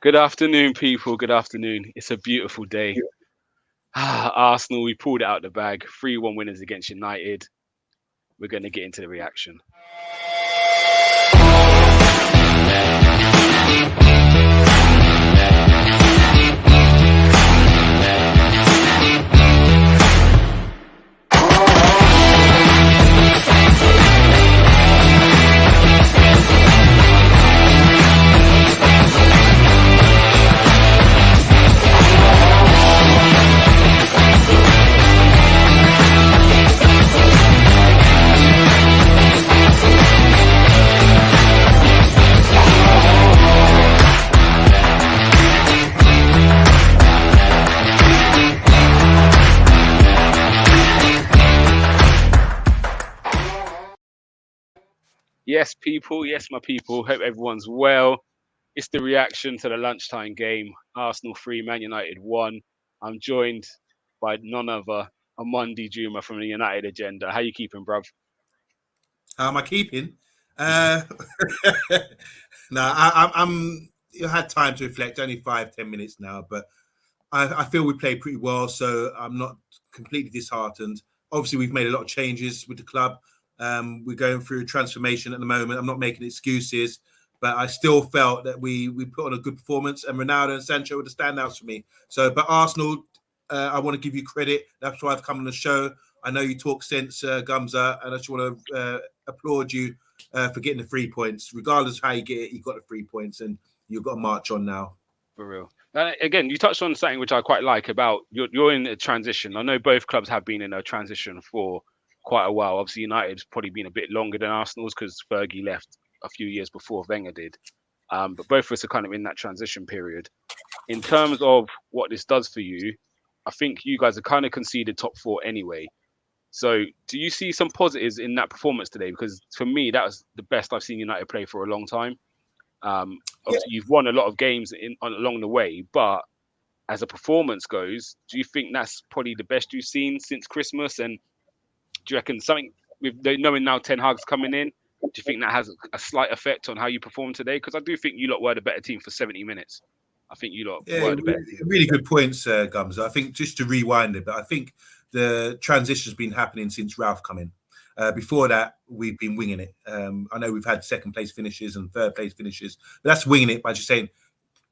Good afternoon, people. Good afternoon. It's a beautiful day. Arsenal, we pulled it out the bag. 3-1 winners against United. We're going to get into the reaction. Yes, people. Yes, my people. Hope everyone's well. It's the reaction to the lunchtime game. Arsenal 3, Man United 1. I'm joined by none other, Amundi Juma from the United Agenda. How you keeping, bruv? How am I keeping? Uh, no, I'm. I had time to reflect. Only 5-10 minutes now, but I feel we played pretty well. So I'm not completely disheartened. Obviously, we've made a lot of changes with the club. We're going through a transformation at the moment. I'm not making excuses, but I still felt that we put on a good performance, and Ronaldo and Sancho were the standouts for me. So, but Arsenal, I want to give you credit. That's why I've come on the show. I know you talk sense, Gumsa, and I just want to applaud you for getting the 3 points. Regardless of how you get it, you got the 3 points, and you've got to march on now. For real. Again, you touched on something which I quite like about you're in a transition. I know both clubs have been in a transition for quite a while. Obviously, United's probably been a bit longer than Arsenal's because Fergie left a few years before Wenger did. But both of us are kind of in that transition period. In terms of what this does for you, I think you guys are kind of conceded top four anyway. So, do you see some positives in that performance today? Because for me, that was the best I've seen United play for a long time. Yeah, Obviously, you've won a lot of games along the way, but as a performance goes, do you think that's probably the best you've seen since Christmas? And do you reckon something with knowing now Ten Hag's coming in? Do you think that has a slight effect on how you perform today? Because I do think you lot were the better team for 70 minutes. I think you lot yeah, were the better team. really good points, Gums. I think just to rewind it, but I think the transition's been happening since Ralph come in. Before that, we've been winging it. I know we've had second place finishes and third place finishes, but that's winging it by just saying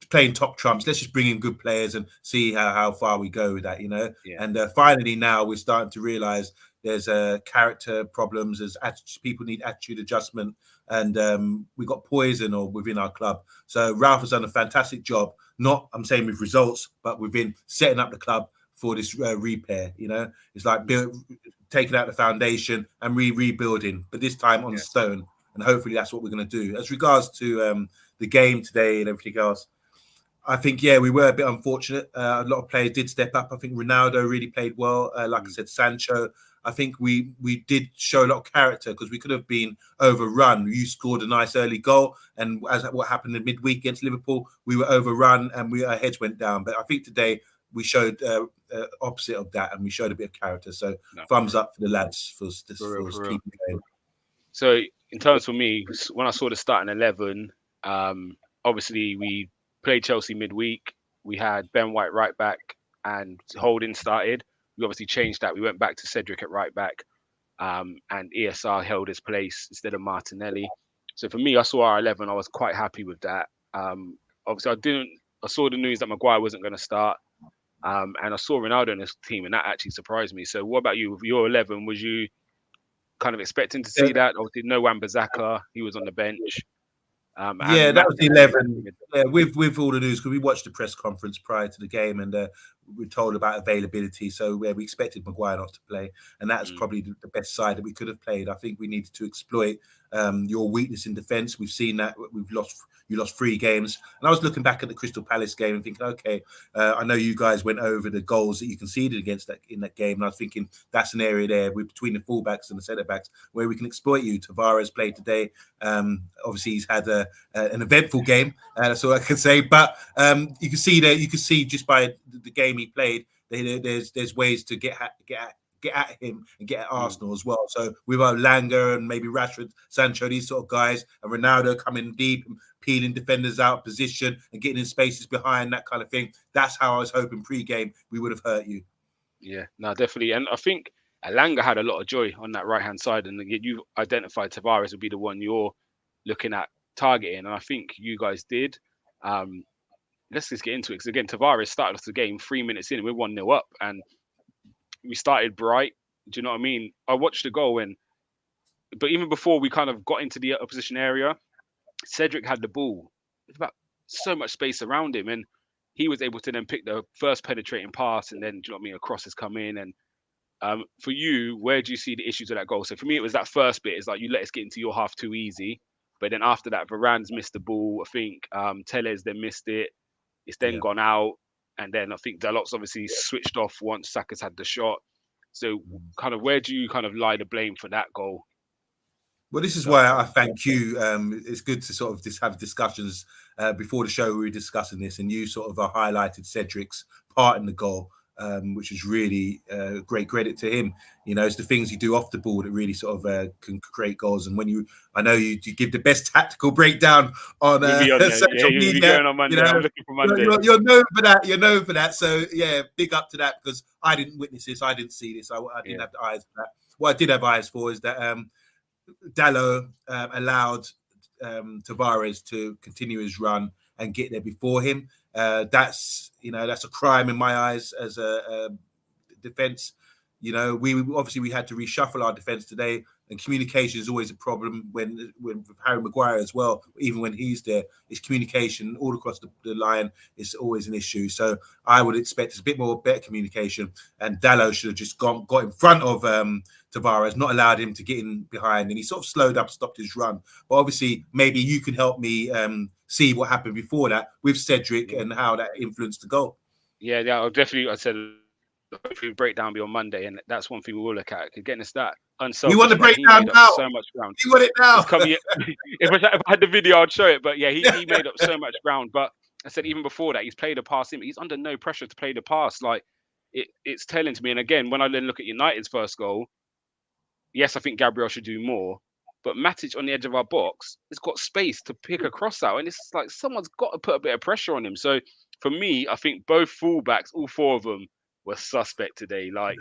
playing top trumps. Let's just bring in good players and see how far we go with that, Yeah, And finally, now we're starting to realise there's character problems. There's people need attitude adjustment, and we got poison or within our club. So Ralph has done a fantastic job. Not, I'm saying with results, but within setting up the club for this repair. It's like taking out the foundation and rebuilding, but this time on yeah, stone. And hopefully that's what we're going to do. As regards to the game today and everything else, I think, yeah, we were a bit unfortunate. A lot of players did step up. I think Ronaldo really played well. Like I said, Sancho. I think we did show a lot of character because we could have been overrun. You scored a nice early goal, and as what happened in midweek against Liverpool, we were overrun and our heads went down. But I think today we showed opposite of that, and we showed a bit of character. So no, thumbs up for the lads for for real. keeping going. So, in terms for me, when I saw the starting 11, obviously we played Chelsea midweek. We had Ben White right back and Holding started. We obviously changed that. We went back to Cedric at right back, and ESR held his place instead of Martinelli. So for me, I saw our 11. I was quite happy with that. Obviously, I didn't. I saw the news that Maguire wasn't going to start, and I saw Ronaldo in this team, and that actually surprised me. So, what about you? With your 11, was you kind of expecting to see that? Obviously, no Wan-Bissaka, he was on the bench, and Yeah, that was the Matip came back 11. in. Yeah, with all the news, because we watched the press conference prior to the game, and we were told about availability. So we expected Maguire not to play, and that's Mm, probably the best side that we could have played. I think we needed to exploit your weakness in defence. We've seen that you lost 3 games, and I was looking back at the Crystal Palace game and thinking, okay, I know you guys went over the goals that you conceded against that in that game, and I was thinking that's an area there between the fullbacks and the centre backs where we can exploit you. Tavares played today. Obviously, he's had an eventful game. That's all I can say. But you can see just by the game he played, there's ways to get get at him and get at Arsenal as well. So with Langa and maybe Rashford, Sancho, these sort of guys, and Ronaldo coming deep and peeling defenders out of position and getting in spaces behind, that kind of thing. That's how I was hoping pre-game we would have hurt you. Yeah, no, definitely. And I think Alanga had a lot of joy on that right-hand side, and you identified Tavares would be the one you're looking at targeting, and I think you guys did. Let's just get into it, because again, Tavares started off the game 3 minutes in, we're 1-0 up, and we started bright. Do you know what I mean? I watched the goal, but even before we kind of got into the opposition area, Cedric had the ball. There's about so much space around him, and he was able to then pick the first penetrating pass, and then, do you know what I mean, a cross has come in. And for you, where do you see the issues of that goal? So for me, it was that first bit. It's like you let us get into your half too easy. But then after that, Varane's missed the ball. I think Tellez then missed it. It's then gone out. And then I think Dalot's obviously switched off once Saka's had the shot. So kind of where do you kind of lie the blame for that goal? Well, this is why I thank you. It's good to sort of just have discussions before the show. We were discussing this, and you sort of highlighted Cedric's part in the goal, which is really great credit to him. You know, it's the things you do off the ball that really sort of can create goals. And when I know you give the best tactical breakdown on social media. Going on Monday. I'm looking for Monday. You're known for that. You're known for that. So yeah, big up to that, because I didn't witness this. I didn't see this. I didn't have the eyes for that. What I did have eyes for is that Dalot allowed Tavares to continue his run and get there before him. That's a crime in my eyes as a defense. You know, we had to reshuffle our defense today, and communication is always a problem when Harry Maguire as well. Even when he's there, it's communication all across the line is always an issue. So I would expect a bit more better communication, and Dalot should have just got in front of Tavares, not allowed him to get in behind, and he sort of slowed up, stopped his run. But obviously, maybe you can help me see what happened before that with Cedric and how that influenced the goal. Yeah, definitely. I said hopefully breakdown be on Monday, and that's one thing we will look at. Again, it's that unselfish. You want the breakdown now? So much ground. You want it now? If I had the video, I'd show it. But yeah, he made up so much ground. But I said even before that, he's played a pass in. He's under no pressure to play the pass. Like it's telling to me. And again, when I then look at United's first goal, yes, I think Gabriel should do more. But Matic on the edge of our box has got space to pick a cross out, and it's like someone's got to put a bit of pressure on him. So for me, I think both fullbacks, all four of them, were suspect today. Like,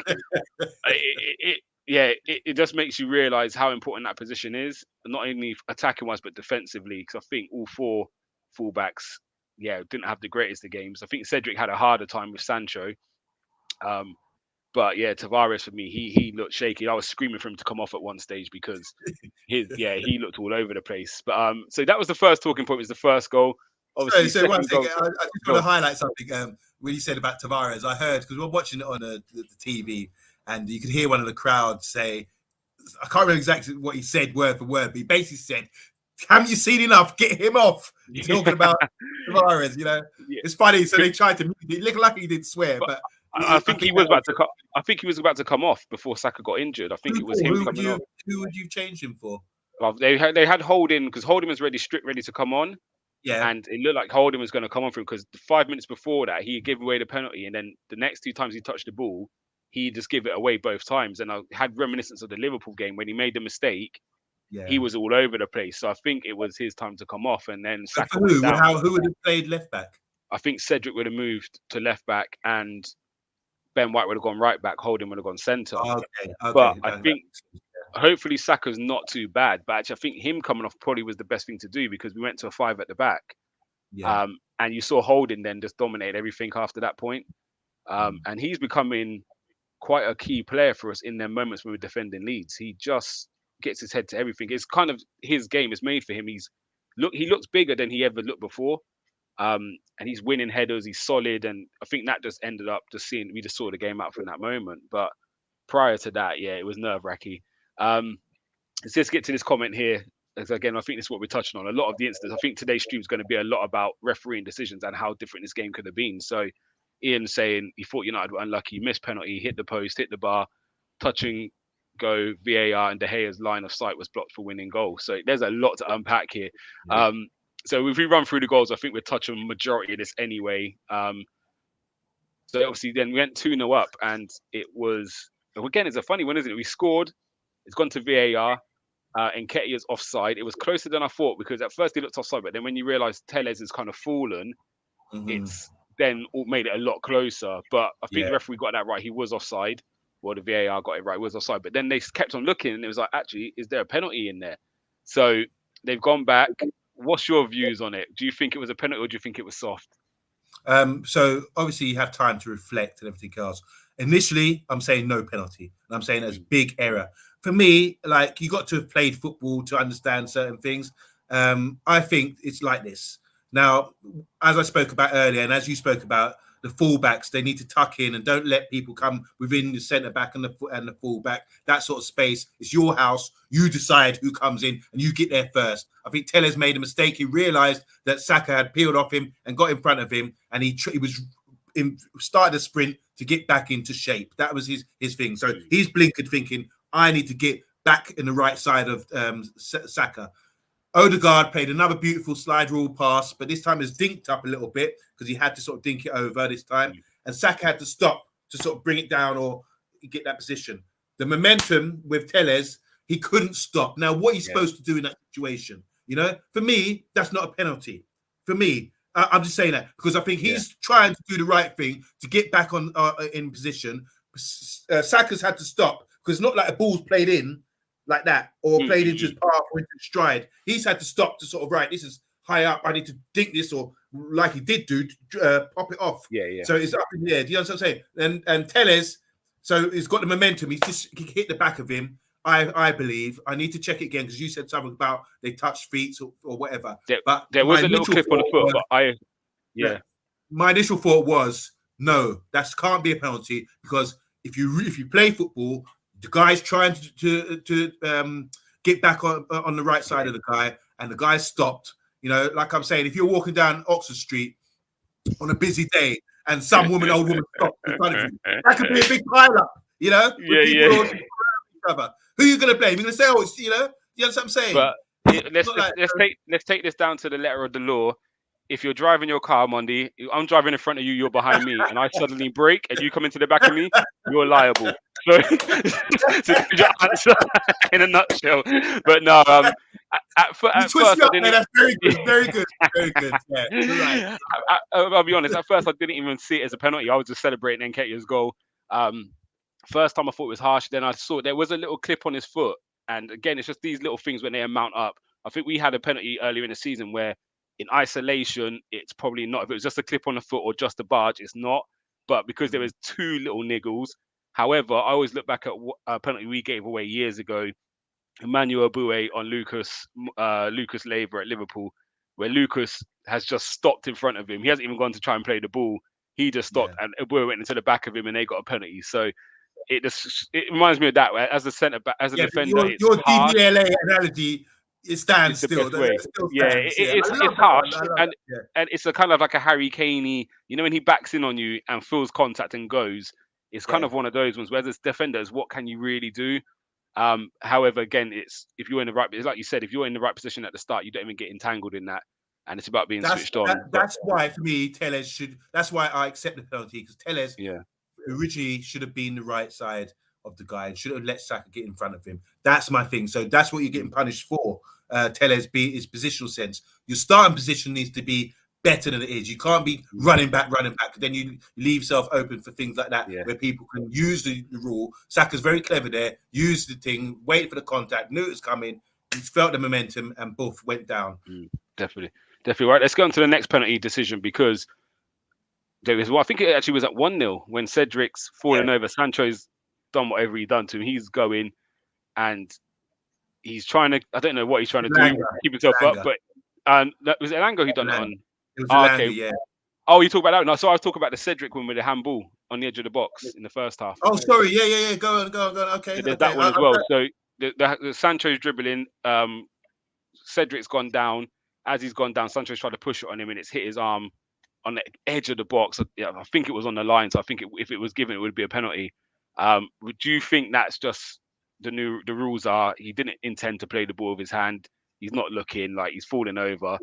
it just makes you realise how important that position is, not only attacking wise but defensively. Because I think all four fullbacks, didn't have the greatest of games. I think Cedric had a harder time with Sancho. But yeah, Tavares for me, he looked shaky. I was screaming for him to come off at one stage because he looked all over the place. But so that was the first talking point. Was the first goal. Obviously, so one thing, I just want to highlight something. When you said about Tavares, I heard, because we were watching it on the TV, and you could hear one of the crowd say, I can't remember exactly what he said word for word, but he basically said, "Haven't you seen enough? Get him off." Talking about Tavares, it's funny. So they tried to. It looked like he did swear, but I think he was about to. I think he was about to come off before Saka got injured. I think it was him coming off. Who would you change him for? Well, they had Holding, because Holding was ready to come on. Yeah, and it looked like Holding was going to come on for him, because 5 minutes before that he gave away the penalty, and then the next two times he touched the ball, he just gave it away both times. And I had reminiscence of the Liverpool game when he made the mistake. Yeah. He was all over the place. So I think it was his time to come off, and then Saka went down. Who would have played left back? I think Cedric would have moved to left back, and Ben White would have gone right back. Holding would have gone centre. Okay. But I think hopefully Saka's not too bad. But actually, I think him coming off probably was the best thing to do, because we went to a 5 at the back. Yeah. And you saw Holding then just dominate everything after that point. And he's becoming quite a key player for us in their moments when we're defending leads. He just gets his head to everything. It's kind of his game is made for him. He looks bigger than he ever looked before. And he's winning headers. He's solid. And I think that just ended up we just saw the game out from that moment. But prior to that, it was nerve-wracking. Let's just get to this comment here. As again, I think this is what we're touching on. A lot of the incidents, I think today's stream is going to be a lot about refereeing decisions and how different this game could have been. So Ian saying he thought United were unlucky, missed penalty, hit the post, hit the bar, touching, go, VAR, and De Gea's line of sight was blocked for winning goal. So there's a lot to unpack here. Yeah. So if we run through the goals, I think we're touching the majority of this anyway. So obviously then we went 2-0 up, and it was again, it's a funny one, isn't it? We scored. It's gone to VAR. And Nketiah's offside. It was closer than I thought because at first he looked offside, but then when you realise Tellez has kind of fallen, it's then made it a lot closer. But I think the referee got that right. He was offside. Well, the VAR got it right. He was offside. But then they kept on looking, and it was like, actually, is there a penalty in there? So they've gone back. What's your views on it? Do you think it was a penalty, or do you think it was soft? So obviously you have time to reflect and everything else. Initially, I'm saying no penalty, and I'm saying that's big error. For me, like, you got to have played football to understand certain things. I think it's like this. Now, as I spoke about earlier, and as you spoke about, the fullbacks, they need to tuck in and don't let people come within the centre back and the fullback. That sort of space. It's your house. You decide who comes in, and you get there first. I think Tellez made a mistake. He realised that Xhaka had peeled off him and got in front of him, and he was started a sprint to get back into shape. That was his thing. So he's blinkered, thinking, I need to get back in the right side of Xhaka. Odegaard played another beautiful slide rule pass, but this time it's dinked up a little bit because he had to sort of dink it over this time. And Xhaka had to stop to sort of bring it down or get that position. The momentum with Tellez, he couldn't stop. Now, what he's supposed to do in that situation, for me, that's not a penalty. For me, I'm just saying that because I think he's trying to do the right thing to get back on in position. Saka's had to stop because it's not like a ball's played in like that or played into his path or into stride. He's had to stop to sort of, right, this is high up. I need to dink this, or like he did do, pop it off. So it's up in the air. Do you understand what I'm saying? And Tellez, so he's got the momentum. He hit the back of him. I believe. I need to check it again because you said something about they touched feet or whatever. But there was a little clip on the foot, but my initial thought was no, that can't be a penalty because if you play football, the guy's trying to get back on the right side of the guy, and the guy stopped. Like I'm saying, if you're walking down Oxford Street on a busy day and some old woman stops in front of you, that could be a big pile up. With people all each other. Who are you going to blame? You're going to say, oh, it's, you know what I'm saying? But let's take this down to the letter of the law. If you're driving your car, Monday, I'm driving in front of you, you're behind me, and I suddenly brake and you come into the back of me, you're liable. So your answer in a nutshell. But no, at first I didn't. That's very good. Yeah, right. I'll be honest. At first, I didn't even see it as a penalty. I was just celebrating Nketiah's goal. First time I thought it was harsh. Then I saw there was a little clip on his foot, and again, it's just these little things when they amount up. I think we had a penalty earlier in the season where, in isolation, it's probably not. If it was just a clip on the foot or just a barge, it's not. But because there was two little niggles. However, I always look back at a penalty we gave away years ago, Emmanuel Boué on Lucas Leiva at Liverpool, where Lucas has just stopped in front of him. He hasn't even gone to try and play the ball. He just stopped, and Boué went into the back of him, and they got a penalty. So it reminds me of that. As a centre back, as a defender, your DVLA analogy. It stands still. It's harsh, and it's a kind of like a Harry Kane-y, when he backs in on you and feels contact and goes. It's kind of one of those ones where as defenders, what can you really do? However, again, it's if you're in the right, it's like you said, if you're in the right position at the start, you don't even get entangled in that, and it's about being switched on. That's why for me, Tellez should. That's why I accept the penalty because Tellez originally should have been the right side of the guy and should have let Xhaka get in front of him. That's my thing. So that's what you're getting punished for. Tellez be his positional sense. Your starting position needs to be better than it is. You can't be running back. Then you leave yourself open for things like that where people can use the rule. Saka's very clever there. Used the thing, waited for the contact, knew it was coming, he felt the momentum, and both went down. Definitely right. Let's go on to the next penalty decision because there was. Well, I think it actually was at 1-0 when Cedric's falling over. Sancho's done whatever he done to him. He's going and he's trying to. I don't know what he's trying to do. Keep himself up, but was it Elango who done it on? It was Elango, yeah. Oh, you talk about that? No, so I was talking about the Cedric one with the handball on the edge of the box in the first half. Oh, sorry. Yeah. Go on. Okay. So there's that one as well. So the Sancho's dribbling. Cedric's gone down. As he's gone down, Sancho's tried to push it on him, and it's hit his arm on the edge of the box. Yeah, I think it was on the line. So I think if it was given, it would be a penalty. Would you think that's just the rules are he didn't intend to play the ball with his hand? He's not looking, like he's falling over.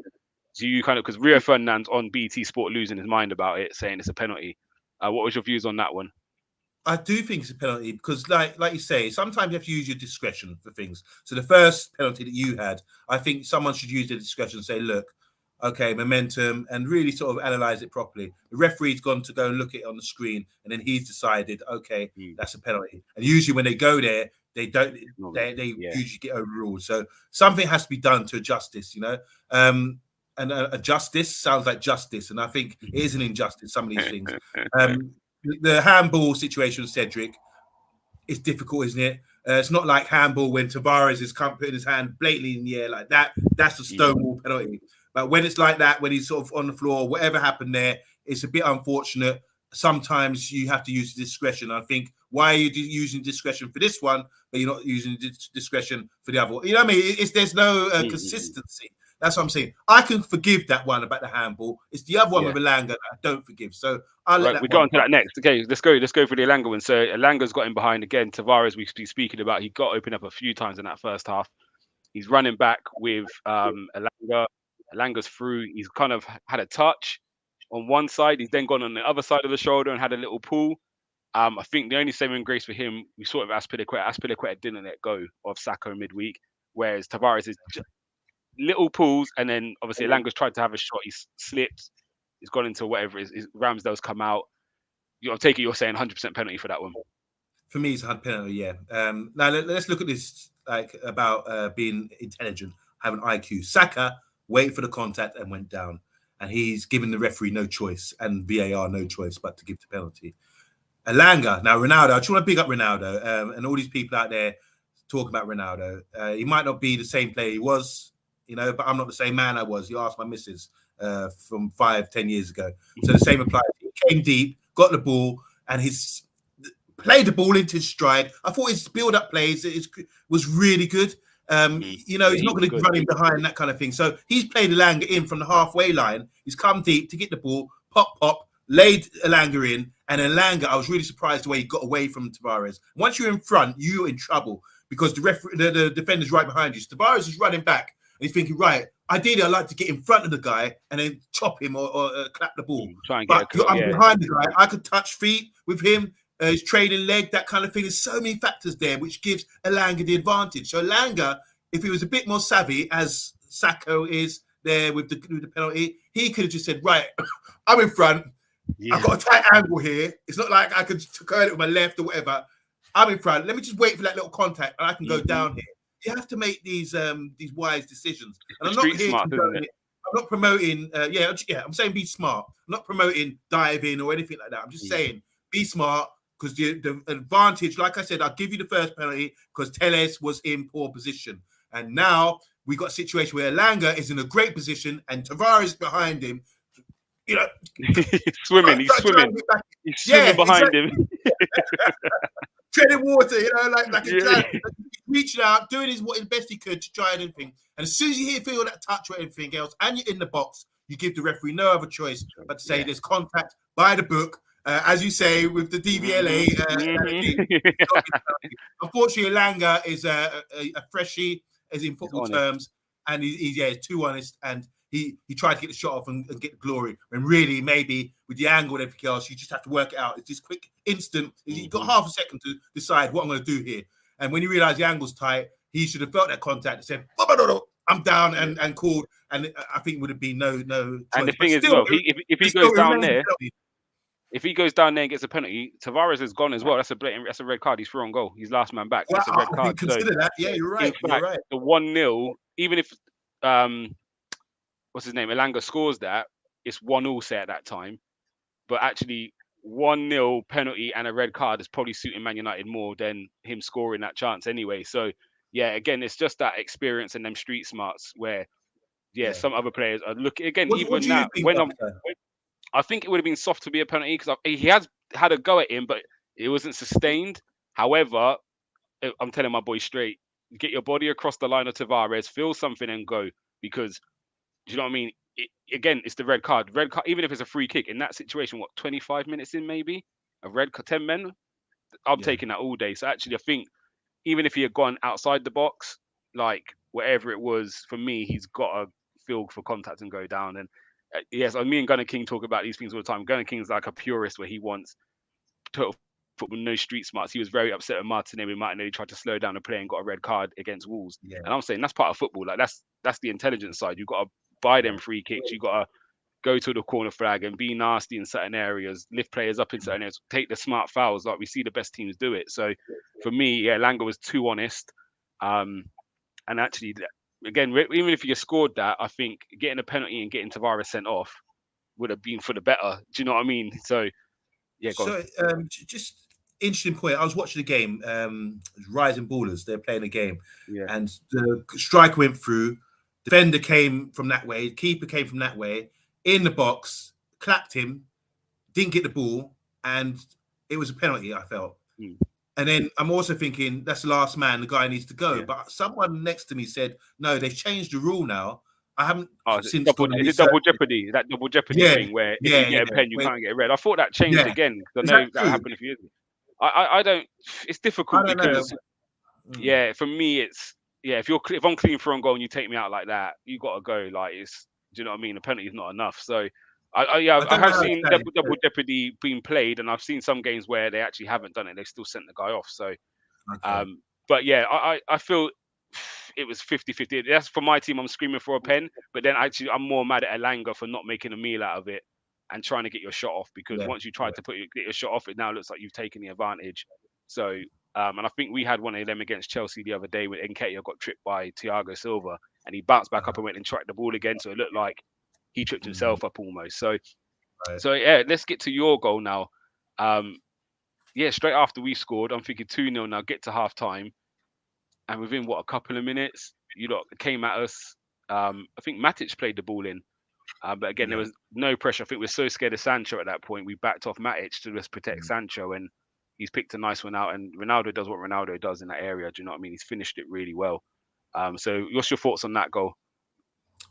Do you kind of, because Rio Ferdinand's on BT Sport losing his mind about it, saying it's a penalty. What was your views on that one? I do think it's a penalty because, like you say, sometimes you have to use your discretion for things. So the first penalty that you had, I think someone should use their discretion and say, look, okay, momentum, and really sort of analyze it properly. The referee's gone to go and look at it on the screen, and then he's decided, okay, that's a penalty. And usually when they go there, they don't. They usually get overruled. So something has to be done to adjust this, you know. And a justice sounds like justice, and I think it is an injustice. Some of these things. The handball situation with Cedric is difficult, isn't it? It's not like handball when Tavares is putting his hand blatantly in the air like that. That's a stonewall penalty. But when it's like that, when he's sort of on the floor, whatever happened there, it's a bit unfortunate. Sometimes you have to use discretion. I think, why are you using discretion for this one, but you're not using discretion for the other one? You know what I mean? There's no consistency. That's what I'm saying. I can forgive that one about the handball. It's the other one with Elanga that I don't forgive. So I'll let that we go on to that next. Okay, let's go for the Elanga one. So Elanga's got him behind again. Tavares, we've been speaking about, he got opened up a few times in that first half. He's running back with Elanga. Elanga's through. He's kind of had a touch on one side. He's then gone on the other side of the shoulder and had a little pull. I think the only saving grace for him, we saw it with Azpilicueta. Azpilicueta didn't let go of Sacco midweek, whereas Tavares is little pulls, and then obviously Elanga's tried to have a shot. He's slipped. He's gone into whatever it is. Ramsdale's come out. I take it you're saying 100% penalty for that one. For me, it's a penalty, yeah. Now let's look at this about being intelligent, having IQ. Saka waited for the contact and went down, and he's given the referee no choice and VAR no choice but to give the penalty. Elanga, now Ronaldo, I just want to big up Ronaldo and all these people out there talking about Ronaldo. He might not be the same player he was, you know, but I'm not the same man I was. You asked my missus from 5-10 years ago. So the same applies. He came deep, got the ball, and he's played the ball into his stride. I thought his build-up plays was really good. You know, he's not going to run in behind, that kind of thing. So he's played Elanga in from the halfway line. He's come deep to get the ball, pop, laid Elanga in, and Elanga, I was really surprised the way he got away from Tavares. Once you're in front, you're in trouble because the defender's right behind you. So Tavares is running back, and he's thinking, right, ideally, I'd like to get in front of the guy and then chop him or clap the ball. But I'm behind the guy. I could touch feet with him. His trailing leg, that kind of thing. There's so many factors there which gives Elanga the advantage. So Elanga, if he was a bit more savvy, as Sacco is there with the penalty, he could have just said, right, I'm in front. I've got a tight angle here. It's not like I could curl it with my left or whatever. I'm in front. Let me just wait for that little contact and I can go down here. You have to make these wise decisions. And I'm not here to I'm not promoting, I'm saying be smart. I'm not promoting diving or anything like that. I'm just saying be smart, because the advantage, like I said, I'll give you the first penalty because Telles was in poor position. And now we got a situation where Elanga is in a great position and Tavares behind him. You know, he's swimming behind him. Treading water, you know, like reaching out, doing his best he could to try anything. And as soon as you feel that touch or anything else, and you're in the box, you give the referee no other choice but to say there's contact by the book. As you say, with the DVLA. Unfortunately, Elanga is a freshie, as in football terms, and he's too honest, and he tried to get the shot off and get the glory. When really, maybe with the angle and everything else, you just have to work it out. It's just quick, instant. You've got half a second to decide what I'm going to do here. And when you realise the angle's tight, he should have felt that contact and said, I'm down, and called. And I think would have been no choice. And the thing is, well, if he goes down there, if he goes down there and gets a penalty, Tavares is gone as well. That's a red card. He's through on goal. He's last man back. That's a red card. Consider that. Yeah, you're right. In fact, the 1-0, even if what's his name, Elanga scores that, it's 1-1 set at that time. But actually, 1-0 penalty and a red card is probably suiting Man United more than him scoring that chance anyway. So yeah, again, it's just that experience and them street smarts where some other players are looking again. I think it would have been soft to be a penalty because he has had a go at him, but it wasn't sustained. However, I'm telling my boy straight, get your body across the line of Tavares, feel something and go, because do you know what I mean? Again, it's the red card. Red card, even if it's a free kick in that situation, 25 minutes in maybe? A red card, 10 men? I'm taking that all day. So actually, I think even if he had gone outside the box, like whatever it was, for me, he's got to feel for contact and go down. And yes, me and Gunnar King talk about these things all the time. Gunnar King's like a purist where he wants total football, no street smarts. He was very upset with Martinelli. Martinelli tried to slow down the play and got a red card against Wolves. Yeah. And I'm saying that's part of football. Like that's the intelligence side. You've got to buy them free kicks. You've got to go to the corner flag and be nasty in certain areas, lift players up in certain areas, take the smart fouls. Like we see the best teams do it. So for me, yeah, Langa was too honest. And actually, again, even if you scored that, I think getting a penalty and getting Tavares sent off would have been for the better. Do you know what I mean? So, yeah, go on. So, just interesting point. I was watching the game, Rising Ballers. They're playing a game, and the striker went through. Defender came from that way. Keeper came from that way. In the box, clapped him, didn't get the ball, and it was a penalty. I felt. And then I'm also thinking that's the last man. The guy needs to go. But someone next to me said, "No, they've changed the rule now." I haven't since is it double jeopardy? That double jeopardy thing where if you get a pen, you can't get a red. I thought that changed again because I know that happened a few years ago. I don't. It's difficult because for me it's if I'm clean for on goal and you take me out like that, you got to go. Like it's, do you know what I mean? The penalty is not enough. So I have seen double jeopardy being played, and I've seen some games where they actually haven't done it. They've still sent the guy off. So, but yeah, I feel it was 50-50. That's for my team. I'm screaming for a pen, but then actually I'm more mad at Elanga for not making a meal out of it and trying to get your shot off, because once you tried to get your shot off, it now looks like you've taken the advantage. So, and I think we had one of them against Chelsea the other day when Nketiah got tripped by Thiago Silva and he bounced back up and went and tracked the ball again. So it looked like he tripped himself up almost. So yeah, let's get to your goal now. Straight after we scored, I'm thinking 2-0 now, get to half time. And within a couple of minutes, you lot came at us. I think Matic played the ball in. But again, there was no pressure. I think we were so scared of Sancho at that point. We backed off Matic to just protect Sancho, and he's picked a nice one out. And Ronaldo does what Ronaldo does in that area. Do you know what I mean? He's finished it really well. So what's your thoughts on that goal?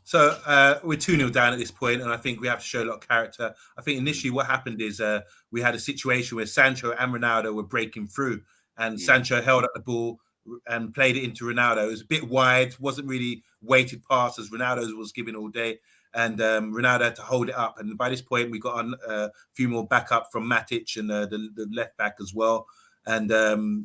So we're 2-0 down at this point, and I think we have to show a lot of character. I think initially what happened is we had a situation where Sancho and Ronaldo were breaking through, and Sancho held up the ball and played it into Ronaldo. It was a bit wide, wasn't really weighted pass as Ronaldo was giving all day. And Ronaldo had to hold it up. And by this point, we got a few more backup from Matic and the left back as well. And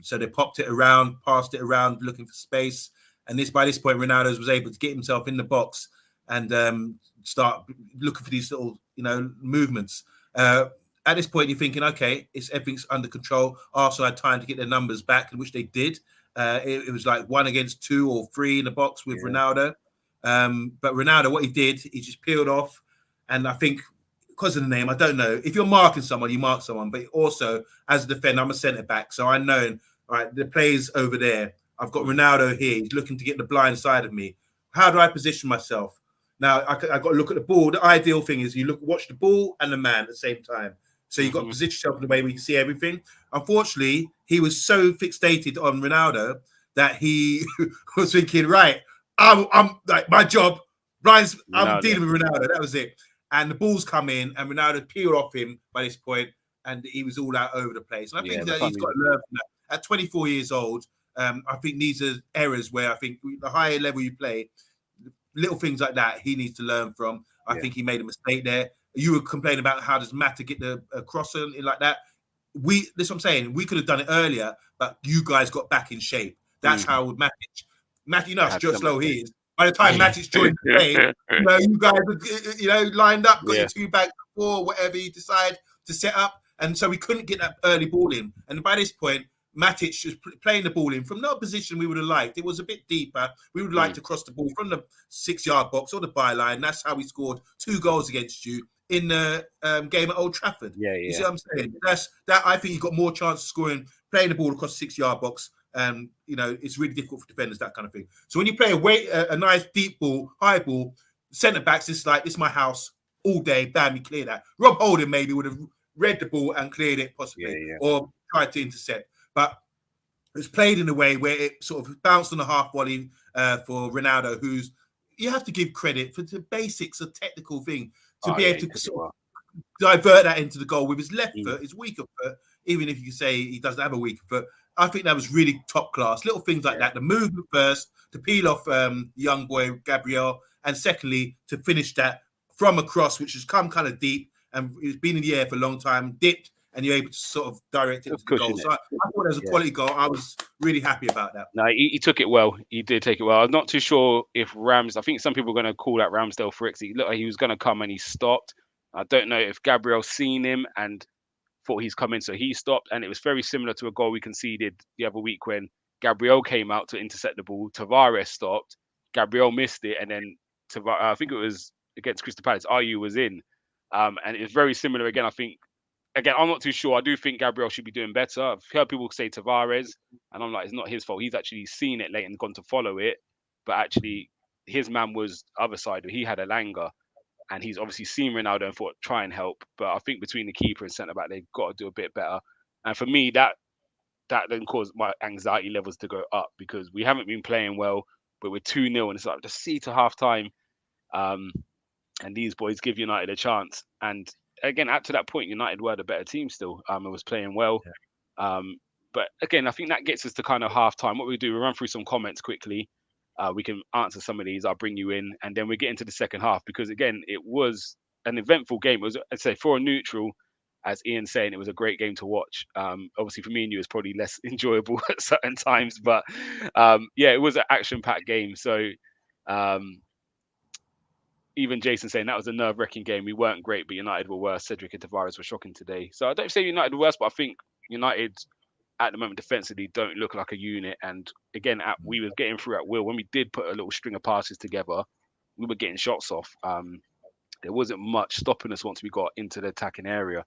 so they popped it around, passed it around, looking for space. And by this point, Ronaldo was able to get himself in the box and start looking for these little, movements. At this point, you're thinking, okay, everything's under control. Arsenal had time to get their numbers back, which they did. It was like 1 against 2 or 3 in the box with Ronaldo. But Ronaldo, what he did, he just peeled off. And I think because of the name, I don't know. If you're marking someone, you mark someone. But also, as a defender, I'm a centre back. So I know, all right, the play's over there. I've got Ronaldo here. He's looking to get the blind side of me. How do I position myself? Now, I got to look at the ball. The ideal thing is you watch the ball and the man at the same time. So you've got to position yourself in a way where you can see everything. Unfortunately, he was so fixated on Ronaldo that he was thinking, right, I'm like, my job, I'm dealing with Ronaldo. That was it. And the balls come in, and Ronaldo peeled off him by this point, and he was all out over the place. And I think that he's got to learn from that. At 24 years old, I think these are errors where I think the higher level you play, little things like that, he needs to learn from. I think he made a mistake there. You were complaining about how does Mata get the cross in like that. That's what I'm saying. We could have done it earlier, but you guys got back in shape. That's how with Matic, you know how slow he is. By the time Matic joined the game, you guys were, lined up, got your 2 back 4, whatever you decide to set up. And so we couldn't get that early ball in. And by this point, Matic was playing the ball in from no position we would have liked. It was a bit deeper. We would like to cross the ball from the 6-yard box or the byline. That's how we scored 2 goals against you in the game at Old Trafford. You see what I'm saying? That I think you've got more chance of scoring, playing the ball across the 6-yard box. It's really difficult for defenders, that kind of thing. So when you play a nice deep ball, high ball, centre backs, it's like, this is my house all day. Damn, you clear that. Rob Holding maybe would have read the ball and cleared it possibly, or tried to intercept. But it was played in a way where it sort of bounced on a half volley for Ronaldo, who's, you have to give credit for the basics of technical thing to be able to sort of divert that into the goal with his left foot, his weaker foot, even if you can say he doesn't have a weaker foot. I think that was really top class. Little things like that. The movement first, to peel off young boy Gabriel, and secondly, to finish that from a cross, which has come kind of deep and it's been in the air for a long time, dipped, and you're able to sort of direct it Just to the goal. pushing it. So I thought it was a Yeah. quality goal. I was really happy about that. No, he took it well. He did take it well. I'm not too sure if I think some people are going to call that Ramsdale for it. He looked like he was going to come and he stopped. I don't know if Gabriel seen him and thought he's coming, so he stopped. And it was very similar to a goal we conceded the other week when Gabriel came out to intercept the ball. Tavares stopped. Gabriel missed it, and then I think it was against Crystal Palace. Ayew was in, and it was very similar again. I think again, I'm not too sure. I do think Gabriel should be doing better. I've heard people say Tavares, and I'm like, it's not his fault. He's actually seen it late and gone to follow it, but actually his man was other side. He had a Elanga, and he's obviously seen Ronaldo and thought try and help. But I think between the keeper and centre back, they've got to do a bit better. And for me, that then caused my anxiety levels to go up because we haven't been playing well, but we're 2-0, and it's like just see to half time. And these boys give United a chance. And again, up to that point, United were the better team still. It was playing well. But again, I think that gets us to kind of half time. What we do, we run through some comments quickly. We can answer some of these. I'll bring you in, and then we get into the second half because again, it was an eventful game. It was, I'd say, for a neutral, as Ian's saying, it was a great game to watch. Obviously, for me and you, it's probably less enjoyable at certain times, but yeah, it was an action-packed game. So. Even Jason saying that was a nerve-wracking game. We weren't great, but United were worse. Cedric and Tavares were shocking today. So I don't say United were worse, but I think United at the moment defensively don't look like a unit. And again, we were getting through at will. When we did put a little string of passes together, we were getting shots off. There wasn't much stopping us once we got into the attacking area.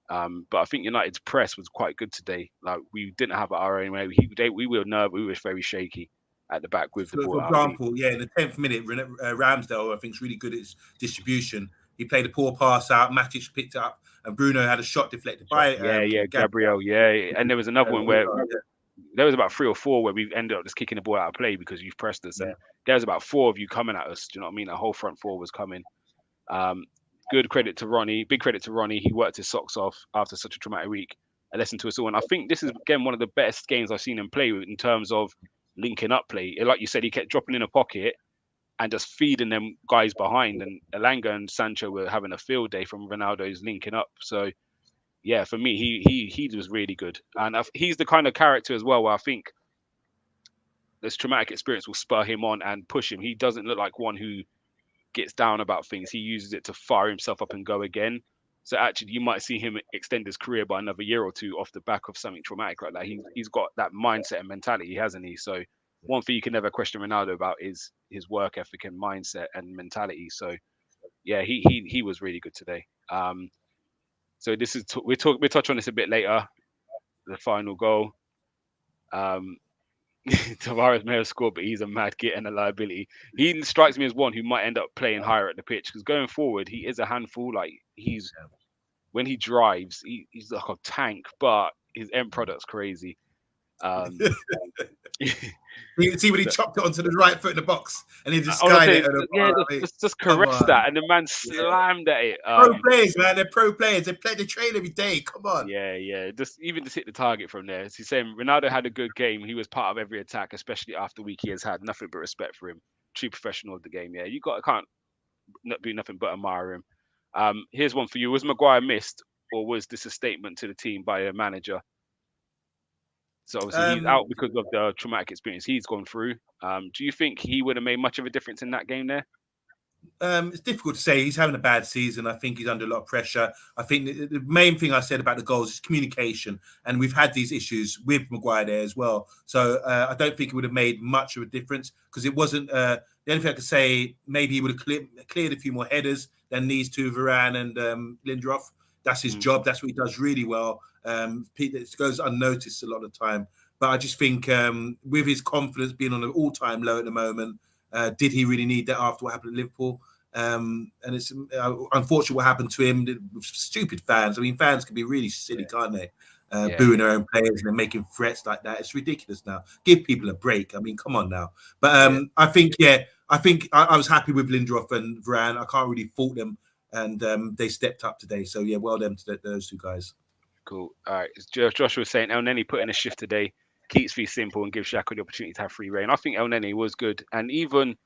But I think United's press was quite good today. Like we didn't have it our own way. We were nervous. We were very shaky at the back with the ball. For example, in the 10th minute, Ramsdale, I think, is really good at his distribution. He played a poor pass out, Matic picked it up, and Bruno had a shot deflected by Gabriel. And there was another one where there was about 3 or 4 where we ended up just kicking the ball out of play because you've pressed us. And there was about 4 of you coming at us. Do you know what I mean? The whole front 4 was coming. Good credit to Ronnie. Big credit to Ronnie. He worked his socks off after such a traumatic week. A lesson to us all. And I think this is, again, one of the best games I've seen him play in terms of linking up play. Like you said, he kept dropping in a pocket and just feeding them guys behind. And Elanga and Sancho were having a field day from Ronaldo's linking up. So, yeah, for me, he was really good. And he's the kind of character as well where I think this traumatic experience will spur him on and push him. He doesn't look like one who gets down about things. He uses it to fire himself up and go again. So actually, you might see him extend his career by another year or 2 off the back of something traumatic like that. He's got that mindset and mentality, hasn't he? So one thing you can never question Ronaldo about is his work ethic and mindset and mentality. So yeah, he was really good today. So this is we'll touch on this a bit later. The final goal. Tavares may have scored, but he's a mad git and a liability. He strikes me as one who might end up playing higher at the pitch because going forward, he is a handful. Like when he drives, he's like a tank, but his end product's crazy. You see when he chopped it onto the right foot in the box and he just skied it. Just caress that, and the man slammed at it. Pro players, man, they're pro players. They train every day. Come on. Yeah. Just hit the target from there. As he's saying, Ronaldo had a good game. He was part of every attack, especially after the week he has had. Nothing but respect for him. True professional of the game. Yeah, can't do nothing but admire him. Here's one for you. Was Maguire missed, or was this a statement to the team by a manager? So obviously he's out because of the traumatic experience he's gone through. Do you think he would have made much of a difference in that game there? It's difficult to say. He's having a bad season. I think he's under a lot of pressure. I think the main thing I said about the goals is communication. And we've had these issues with Maguire there as well. So I don't think it would have made much of a difference because it wasn't... the only thing I could say, maybe he would have cleared a few more headers than these two, Varane and Lindelof. That's his job. That's what he does really well. It goes unnoticed a lot of the time. But I just think with his confidence being on an all-time low at the moment, did he really need that after what happened at Liverpool? And it's unfortunate what happened to him with stupid fans. I mean, fans can be really silly, can't they? Booing their own players and then making threats like that. It's ridiculous now. Give people a break. I mean, come on now. But I think I was happy with Lindelof and Varane. I can't really fault them. And they stepped up today. So, yeah, well done to those two guys. Cool. All right. Joshua was saying El Neni put in a shift today. Keeps things simple and gives Xhaka the opportunity to have free reign. I think El Neni was good. And even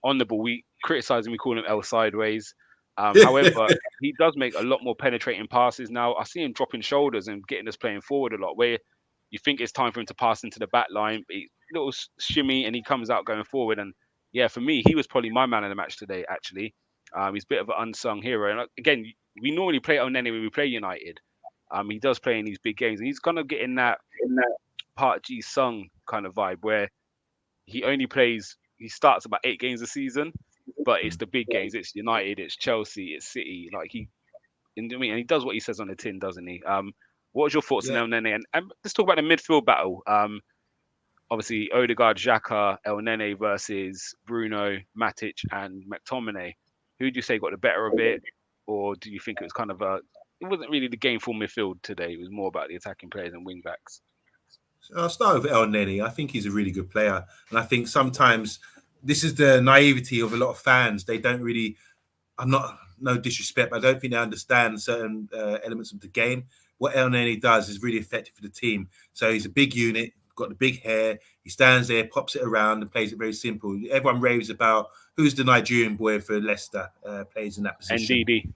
on the ball, we criticise him. We call him El Sideways. However, he does make a lot more penetrating passes now. I see him dropping shoulders and getting us playing forward a lot, where you think it's time for him to pass into the back line, but little shimmy and he comes out going forward. And yeah, for me, he was probably my man of the match today, actually. He's a bit of an unsung hero. And again, we normally play Onene when we play United. He does play in these big games, and he's gonna get in that Part G Sung kind of vibe where he starts about 8 games a season, but it's the big games. It's United, it's Chelsea, it's City. Like and he does what he says on the tin, doesn't he? What was your thoughts on Yeah. El Nene? And let's talk about the midfield battle. Obviously Odegaard, Xhaka, El Nene versus Bruno, Matic, and McTominay. Who do you say got the better of it, or do you think it was kind of it wasn't really the gameful midfield today? It was more about the attacking players and wing backs. I'll start with El Neni. I think he's a really good player. And I think sometimes this is the naivety of a lot of fans. They don't really, I'm not, no disrespect, but I don't think they understand certain elements of the game. What El Neni does is really effective for the team. So he's a big unit, got the big hair. He stands there, pops it around and plays it very simple. Everyone raves about who's the Nigerian boy for Leicester, plays in that position. NDD.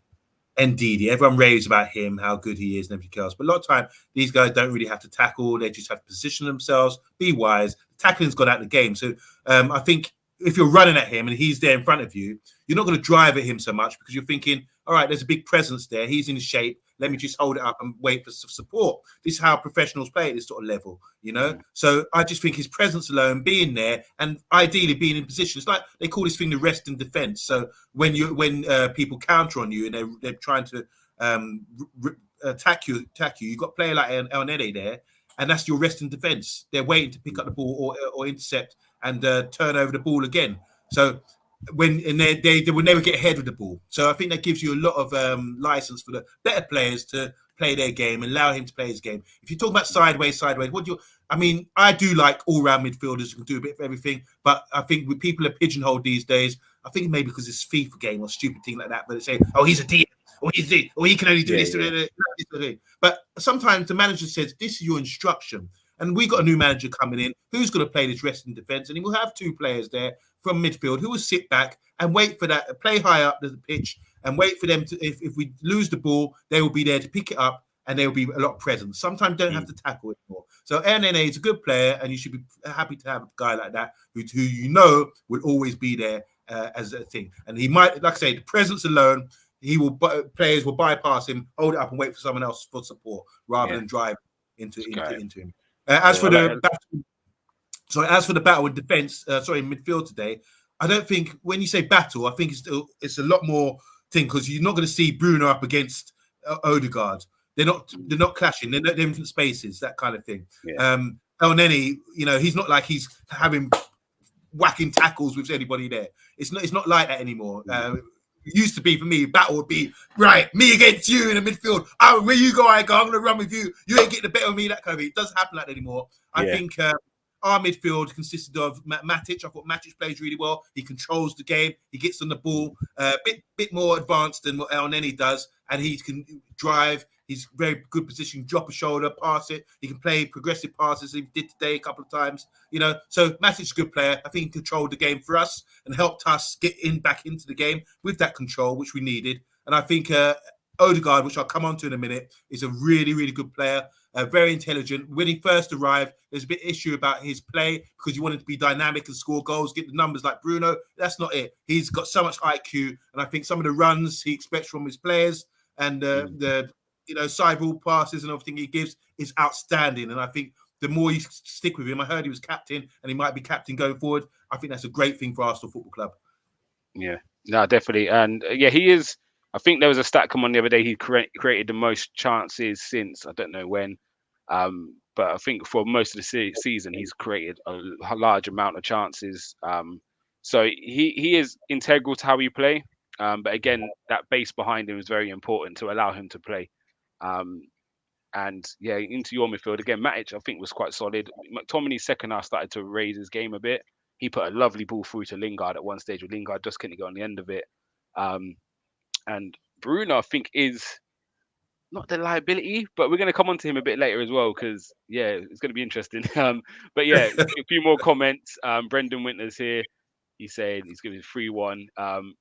Ndidi. Everyone raves about him, how good he is, and everything else. But a lot of time, these guys don't really have to tackle. They just have to position themselves, be wise. Tackling's gone out of the game. So I think if you're running at him and he's there in front of you, you're not going to drive at him so much because you're thinking, all right, there's a big presence there. He's in shape. Let me just hold it up and wait for support. This is how professionals play at this sort of level, you know? So I just think his presence alone, being there, and ideally being in position. It's like they call this thing the rest in defense. So when people counter on you and they're trying to attack you, you've got a player like El Nene there, and that's your rest in defense. They're waiting to pick up the ball or intercept and turn over the ball again. So they will never get ahead of the ball. So I think that gives you a lot of license for the better players to play their game and allow him to play his game. If you talk about sideways, I do like all-round midfielders who can do a bit of everything, but I think when people are pigeonholed these days, I think maybe because it's FIFA game or stupid thing like that, but they say, oh, he's a DM, or he can only do this. But sometimes the manager says, this is your instruction. And we got a new manager coming in who's going to play this rest in defence, and he will have two players there from midfield who will sit back and wait for that, play high up the pitch and wait for them to, if we lose the ball, they will be there to pick it up and there will be a lot of presence. Sometimes don't have to tackle anymore. So NNA is a good player and you should be happy to have a guy like that who you know will always be there as a thing. And he might, like I say, the presence alone, players will bypass him, hold it up and wait for someone else for support rather than drive into him. As for the battle with defense, midfield today, I don't think when you say battle, I think it's a lot more thing because you're not going to see Bruno up against Odegaard. They're not clashing. They're in different spaces, that kind of thing. El Neni, he's not like he's having whacking tackles with anybody there. It's not like that anymore. It used to be for me, battle would be right, me against you in the midfield. Oh, where you go, I go. I'm gonna run with you. You ain't getting the better of me. That kind of thing. It doesn't happen like that anymore. I think our midfield consisted of Matic. I thought Matic plays really well. He controls the game. He gets on the ball. Bit more advanced than what El Neni does, and he can drive. He's very good position. Drop a shoulder, pass it. He can play progressive passes. He did today a couple of times. So Matic's a good player. I think he controlled the game for us and helped us get back into the game with that control, which we needed. And I think Odegaard, which I'll come on to in a minute, is a really, really good player. Very intelligent. When he first arrived, there's a bit issue about his play because he wanted to be dynamic and score goals, get the numbers like Bruno. That's not it. He's got so much IQ, and I think some of the runs he expects from his players and the side ball passes and everything he gives is outstanding. And I think the more you stick with him, I heard he was captain and he might be captain going forward. I think that's a great thing for Arsenal Football Club. Yeah, no, definitely. And he is. I think there was a stat come on the other day. He created the most chances since I don't know when, but I think for most of the season he's created a large amount of chances. So he is integral to how we play. But again, that base behind him is very important to allow him to play. And into your midfield again, Matic I think was quite solid. McTominay's second half started to raise his game a bit. He put a lovely ball through to Lingard at one stage, where Lingard just couldn't get on the end of it. And Bruno, I think, is not the liability, but we're going to come on to him a bit later as well because it's going to be interesting. But a few more comments. Brendan Winter's here. He's saying he's giving 3-1. Big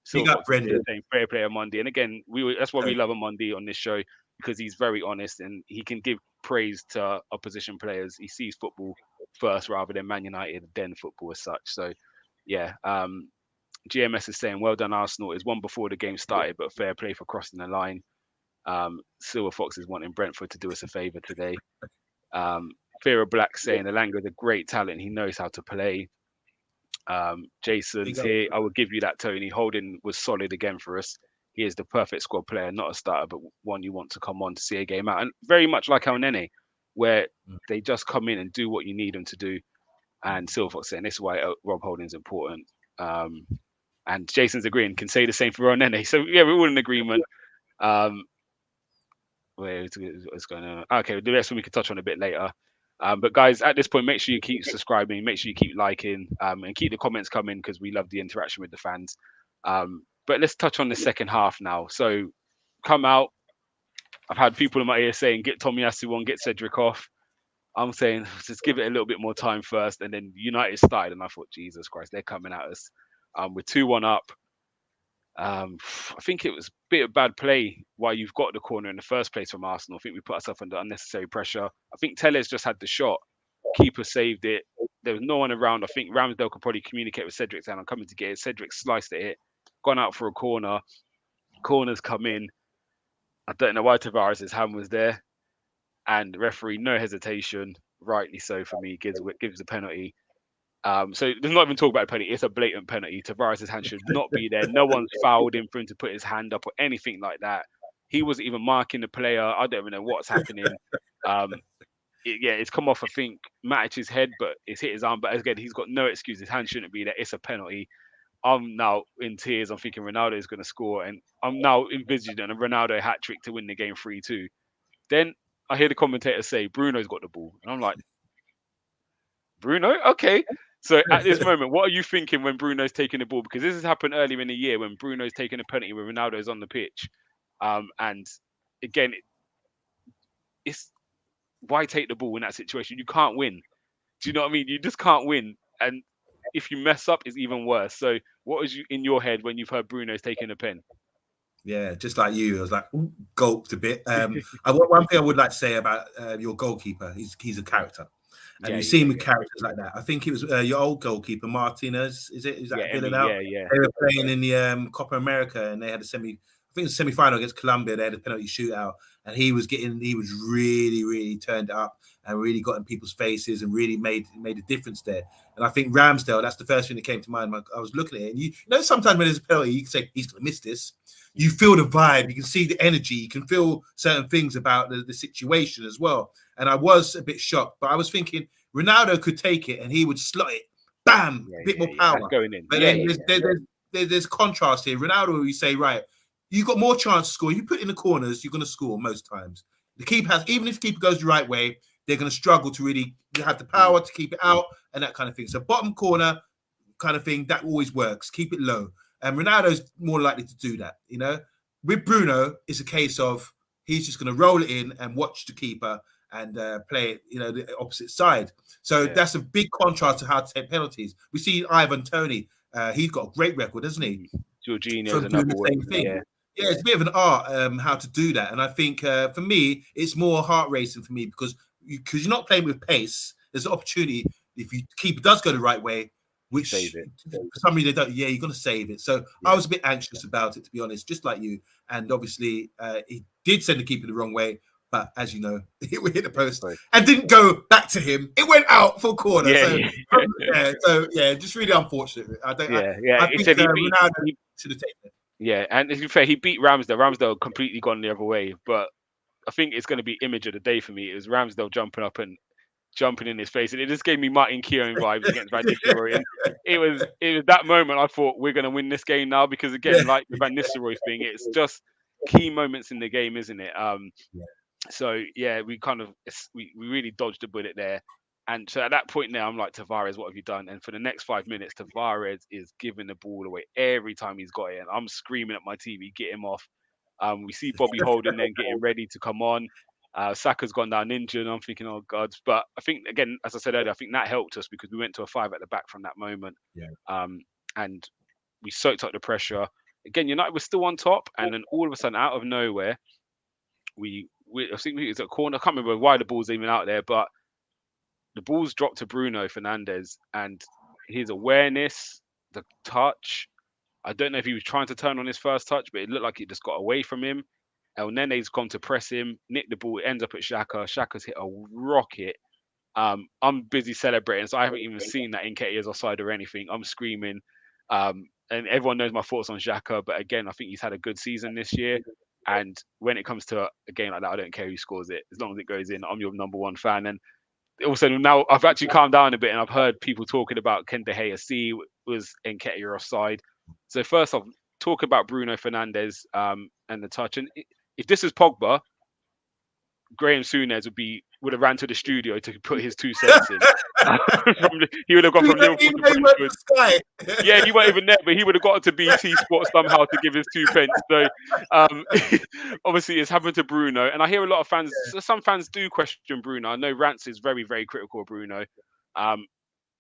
Silver up Fox is saying Brendan. the same, fair play on Monday. And again, that's why we So, love him Monday on this show, because he's very honest and he can give praise to opposition players. He sees football first rather than Man United, then football as such. So yeah, GMS is saying, well done, Arsenal. It's one before the game started, but fair play for crossing the line. Silver Fox is wanting Brentford to do us a favour today. Fear of Black saying Elanga is a great talent. He knows how to play. big Jason's up. here. I will give you that, Tony. Holding was solid again for us. He is the perfect squad player, not a starter, but one you want to come on to see a game out. And very much like El Nene, where they just come in and do what you need them to do. And Silver Fox saying this is why Rob Holding's important. And Jason's agreeing, can say the same for El Nene. So yeah, we're all in agreement. What's going on? Okay, the rest one we can touch on a bit later. But guys, at this point, make sure you keep subscribing, make sure you keep liking, and keep the comments coming because we love the interaction with the fans. But let's touch on the second half now. So come out. I've had people in my ear saying, get Tomiyasu on, get Cedric off. I'm saying, just give it a little bit more time first. And then United started, and I thought, Jesus Christ, they're coming at us. We're 2-1 up. I think it was a bit of bad play while you've got the corner in the first place from Arsenal. I think we put ourselves under unnecessary pressure. I think Tellez just had the shot. Keeper saved it. There was no one around. I think Ramsdale could probably communicate with Cedric saying, I'm coming to get it. Cedric sliced at it, gone out for a corner. Corners come in. I don't know why Tavares' hand was there. And the referee, no hesitation, rightly so for me, gives the penalty. So there's not even talk about a penalty. It's a blatant penalty. Tavares' hand should not be there. No one's fouled him for him to put his hand up or anything like that. He wasn't even marking the player. I don't even know what's happening. It's come off, I think, Matic's head, but it's hit his arm. But again, he's got no excuse. His hand shouldn't be there. It's a penalty. I'm now in tears. I'm thinking Ronaldo is going to score. And I'm now envisaging a Ronaldo hat trick to win the game 3-2. Then I hear the commentator say, Bruno's got the ball. And I'm like, Bruno? Okay. So at this moment, what are you thinking when Bruno's taking the ball? Because this has happened earlier in the year when Bruno's taking a penalty when Ronaldo's on the pitch. And again, it's why take the ball in that situation? You can't win. Do you know what I mean? You just can't win. And if you mess up, it's even worse. So what was you in your head when you've heard Bruno's taking a pen? Yeah, just like you, I was like, ooh, gulped a bit. One thing I would like to say about your goalkeeper, he's a character. And you've seen with characters like that. I think it was your old goalkeeper, Martinez. Is that Villa now? Yeah. They were playing in the Copa America, and they had I think it was a semi-final against Colombia. They had a penalty shootout, and he was really, really turned up and really got in people's faces and really made a difference there. And I think Ramsdale, that's the first thing that came to mind. I was looking at it, and you know, sometimes when there's a penalty, you can say he's going to miss this. You feel the vibe, you can see the energy, you can feel certain things about the situation as well. And I was a bit shocked, but I was thinking Ronaldo could take it and he would slot it, bam, a bit more power. That's going in. But there's contrast here. Ronaldo, you say, right, you got more chance to score. You put in the corners, you're going to score most times. The keeper even if the keeper goes the right way, they're going to struggle to really have the power to keep it out and that kind of thing. So bottom corner kind of thing, that always works. Keep it low. And Ronaldo's more likely to do that, you know. With Bruno, it's a case of he's just going to roll it in and watch the keeper and play it, you know, the opposite side. So that's a big contrast to how to take penalties. We see Ivan Toney. He's got a great record, doesn't he? Jorginho's another one. Same thing. Yeah, it's a bit of an art how to do that. And I think for me, it's more heart racing for me because you're not playing with pace. There's an opportunity if you keeper does go the right way, which for some reason they don't. Yeah, you're going to save it. So I was a bit anxious about it, to be honest, just like you. And obviously, he did send the keeper the wrong way. But as you know, it hit the post and didn't go back to him. It went out for corner. So just really unfortunate. I think Ronaldo should have taken it. Yeah, and to be fair, he beat Ramsdale. Ramsdale completely gone the other way. But I think it's going to be image of the day for me. It was Ramsdale jumping up and jumping in his face, and it just gave me Martin Keown vibes against Van Nistelrooy. And it was that moment I thought we're going to win this game now because again, like the Van Nistelrooy thing, it's just key moments in the game, isn't it? So yeah, we kind of we really dodged a bullet there. And so at that point now, I'm like, Tavares, what have you done? And for the next 5 minutes, Tavares is giving the ball away every time he's got it. And I'm screaming at my TV, get him off. We see Bobby Holden then getting ready to come on. Saka's gone down injured. I'm thinking, oh God. But I think, again, as I said earlier, I think that helped us because we went to a 5 at the back from that moment. and we soaked up the pressure. Again, United was still on top, and then all of a sudden, out of nowhere, I think it was a corner. I can't remember why the ball's even out there, but the ball's dropped to Bruno Fernandes, and his awareness, the touch. I don't know if he was trying to turn on his first touch, but it looked like it just got away from him. El Nene's gone to press him, nick the ball, it ends up at Xhaka. Xhaka's hit a rocket. I'm busy celebrating, so I haven't even seen that Nketiah's offside or anything. I'm screaming. And everyone knows my thoughts on Xhaka, but again, I think he's had a good season this year. And when it comes to a game like that, I don't care who scores it. As long as it goes in, I'm your number one fan. And also now I've actually calmed down a bit, and I've heard people talking about can De Gea see was Nketiah offside. So first off, talk about Bruno Fernandes and the touch. And if this is Pogba, Graham Souness would have ran to the studio to put his 2 cents in. He would have gone from Liverpool to Brentford. Yeah, he wasn't even there, but he would have got to BT Sport somehow to give his 2 pence. So obviously it's happened to Bruno, and I hear a lot of fans. Some fans do question Bruno. I know Rance is very, very critical of Bruno.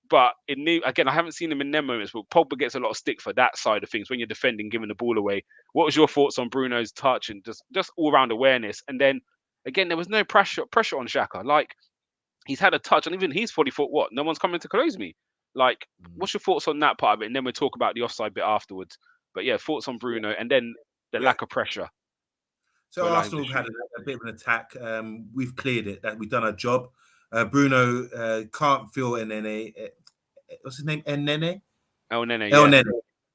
But again, I haven't seen him in them moments, but Pogba gets a lot of stick for that side of things when you're defending, giving the ball away. What was your thoughts on Bruno's touch and just all-round awareness? And then, again, there was no pressure on Xhaka. Like, he's had a touch, and even he's fully thought, what? No one's coming to close me. Like, what's your thoughts on that part of it? And then we'll talk about the offside bit afterwards. But yeah, thoughts on Bruno, and then the lack of pressure. So Arsenal have had a bit of an attack. We've cleared it. That we've done our job. Bruno can't feel Nene. What's his name? Nene? El Nene. El Nene.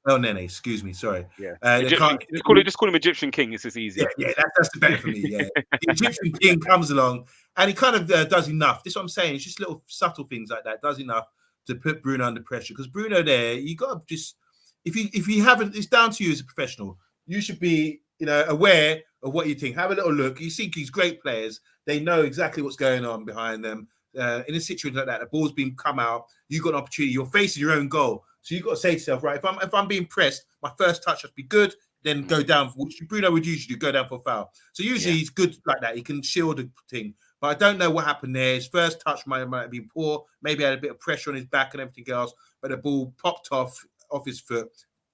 El Nene. Excuse me. Sorry. Yeah. Just call him Egyptian King. It's just easier. Yeah. That's the better for me. Yeah. The Egyptian King comes along and he kind of does enough. This is what I'm saying. It's just little subtle things like that. Does enough to put Bruno under pressure, because Bruno there, you got to just if you haven't, it's down to you as a professional. You should be aware of what you think. Have a little look. You see these great players. They know exactly what's going on behind them. In a situation like that, the ball's been come out. You've got an opportunity. You're facing your own goal, so you've got to say to yourself, right? If I'm being pressed, my first touch has to be good. Then go down for which Bruno would usually do, go down for a foul. So usually he's good like that. He can shield the thing. But I don't know what happened there. His first touch might have been poor. Maybe had a bit of pressure on his back and everything else. But the ball popped off his foot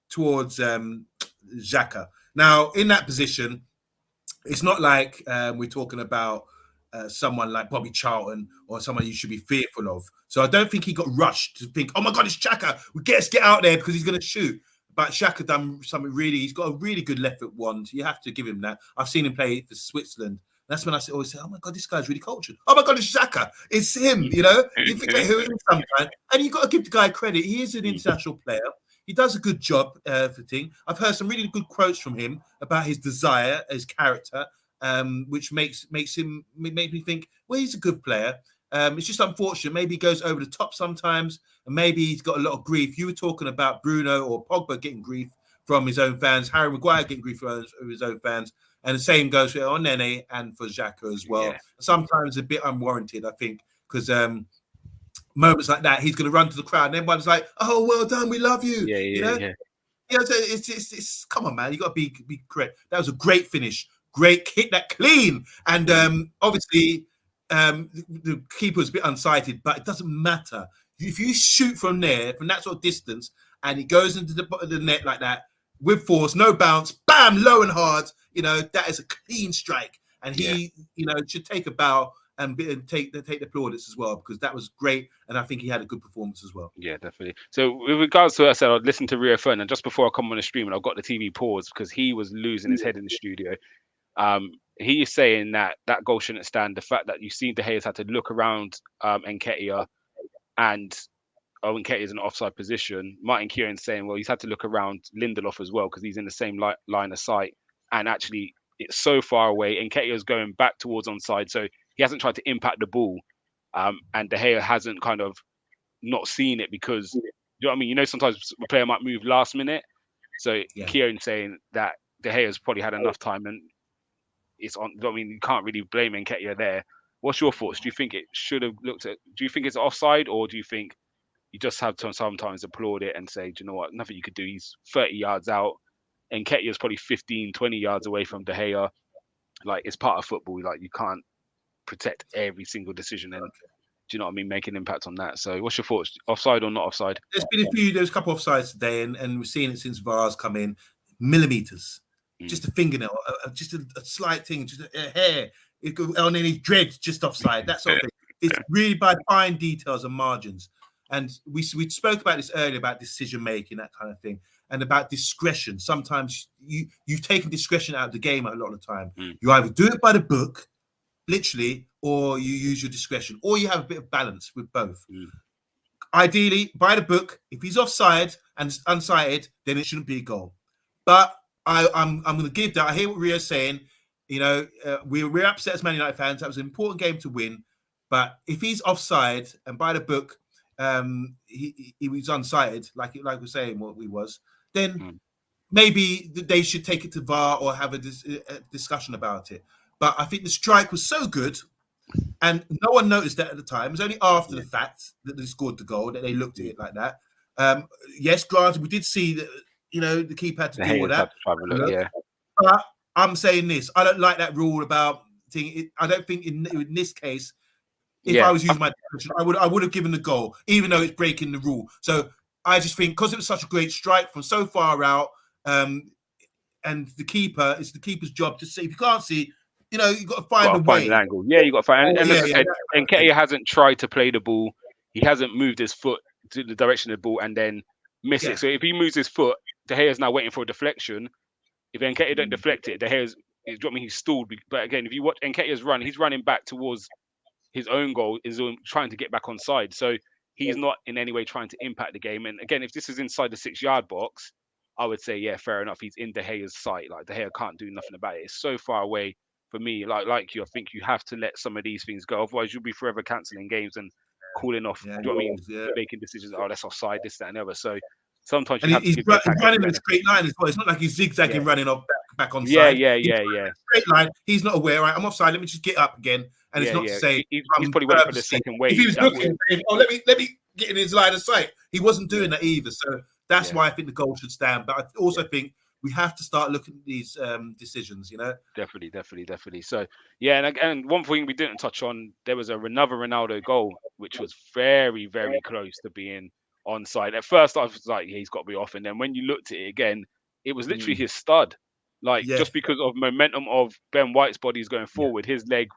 towards Xhaka. Now in that position, it's not like we're talking about someone like Bobby Charlton or someone you should be fearful of. So I don't think he got rushed to think, oh my God, it's Xhaka. Let's get out there because he's going to shoot. But Xhaka done something really, he's got a really good left foot wand. You have to give him that. I've seen him play for Switzerland. That's when I always say, oh my God, this guy's really cultured. Oh my God, it's Xhaka. It's him, You forget who he is sometimes. And you've got to give the guy credit. He is an international player. He does a good job for thing. I've heard some really good quotes from him about his desire, his character, which makes me think, well, he's a good player. It's just unfortunate. Maybe he goes over the top sometimes, and maybe he's got a lot of grief. You were talking about Bruno or Pogba getting grief from his own fans, Harry Maguire getting grief from his own fans, and the same goes for Nene and for Xhaka as well. Yeah. Sometimes a bit unwarranted, I think, because moments like that, he's going to run to the crowd, and everyone's like, "Oh, well done, we love you." Yeah. So it's come on, man. You got to be correct. That was a great finish, great hit, that clean, and obviously. The keeper's a bit unsighted, but it doesn't matter. If you shoot from there, from that sort of distance, and he goes into the net like that with force, no bounce, bam, low and hard, that is a clean strike. And he, should take a bow and take the plaudits as well, because that was great. And I think he had a good performance as well. Yeah, definitely. So with regards to, I said, I'd listen to Rio Ferdinand just before I come on the stream, and I've got the TV paused because he was losing his head in the studio. He is saying that goal shouldn't stand. The fact that you've seen De Gea's had to look around Nketiah, and Nketiah's in an offside position. Martin Kieran's saying, well, he's had to look around Lindelof as well because he's in the same line of sight. And actually, it's so far away. Nketiah's going back towards onside, so he hasn't tried to impact the ball. And De Gea hasn't kind of not seen it because, you know what I mean? Sometimes a player might move last minute. So Kieran's saying that De Gea's probably had enough time, and it's on. I mean, you can't really blame Nketiah there. What's your thoughts? Do you think it should have looked at? Do you think it's offside, or do you think you just have to sometimes applaud it and say, do you know what? Nothing you could do. He's 30 yards out, and Nketiah's probably 15, 20 yards away from De Gea. Like, it's part of football. Like, you can't protect every single decision. And do you know what I mean, make an impact on that. So what's your thoughts? Offside or not offside? There's a couple of offsides today, and we've seen it since VAR's come in. Millimeters, just a fingernail, just a slight thing, just a hair, on any dreads, just offside. That sort of thing. It's really by fine details and margins. And we spoke about this earlier about decision making, that kind of thing, and about discretion. Sometimes you've taken discretion out of the game a lot of the time. You either do it by the book, literally, or you use your discretion, or you have a bit of balance with both. Ideally, by the book, if he's offside and it's unsighted, then it shouldn't be a goal. But I'm going to give that. I hear what Rio's saying. You know, we're upset as Man United fans. That was an important game to win. But if he's offside and by the book, he was unsighted, like we're saying what we was, then maybe they should take it to VAR or have a discussion about it. But I think the strike was so good, and no one noticed that at the time. It was only after the fact that they scored the goal that they looked at it like that. Yes, granted, we did see that, you know, the keeper had to deal with that. But I'm saying this: I don't like that rule about thing. I don't think in this case, if I was using my discretion, I would have given the goal, even though it's breaking the rule. So I just think because it was such a great strike from so far out, and the keeper, it's the keeper's job to see. If you can't see, you know, you've got to find a way. Find an angle. Yeah, you got to find. And as I said, Nketiah hasn't tried to play the ball. He hasn't moved his foot to the direction of the ball and then miss it. So if he moves his foot, De Gea's now waiting for a deflection. If Nketiah don't deflect it, De Gea's, he's stalled. But again, if you watch Nketiah's run, he's running back towards his own goal, is trying to get back on side. So he's not in any way trying to impact the game. And again, if this is inside the 6-yard box, I would say, yeah, fair enough. He's in De Gea's sight. Like, De Gea can't do nothing about it. It's so far away. For me, like you, I think you have to let some of these things go. Otherwise, you'll be forever cancelling games and calling off. Do you know what I mean? Making decisions. Oh, that's offside. This, that, and the other. So sometimes you have to give he's running in a straight line as well. It's not like he's zigzagging, running off back on side. Yeah. Straight line. He's not aware. Right, I'm offside. Let me just get up again. And it's not to say he's probably waiting for the second wave. If he was looking, let me get in his line of sight. He wasn't doing that either. So that's why I think the goal should stand. But I also think we have to start looking at these decisions, you know. Definitely. So and one thing we didn't touch on, there was another Ronaldo goal which was very, very close to being onside. At first, I was like, he's got to be off, and then when you looked at it again, it was literally his stud. Like just because of momentum of Ben White's bodies going forward, his leg.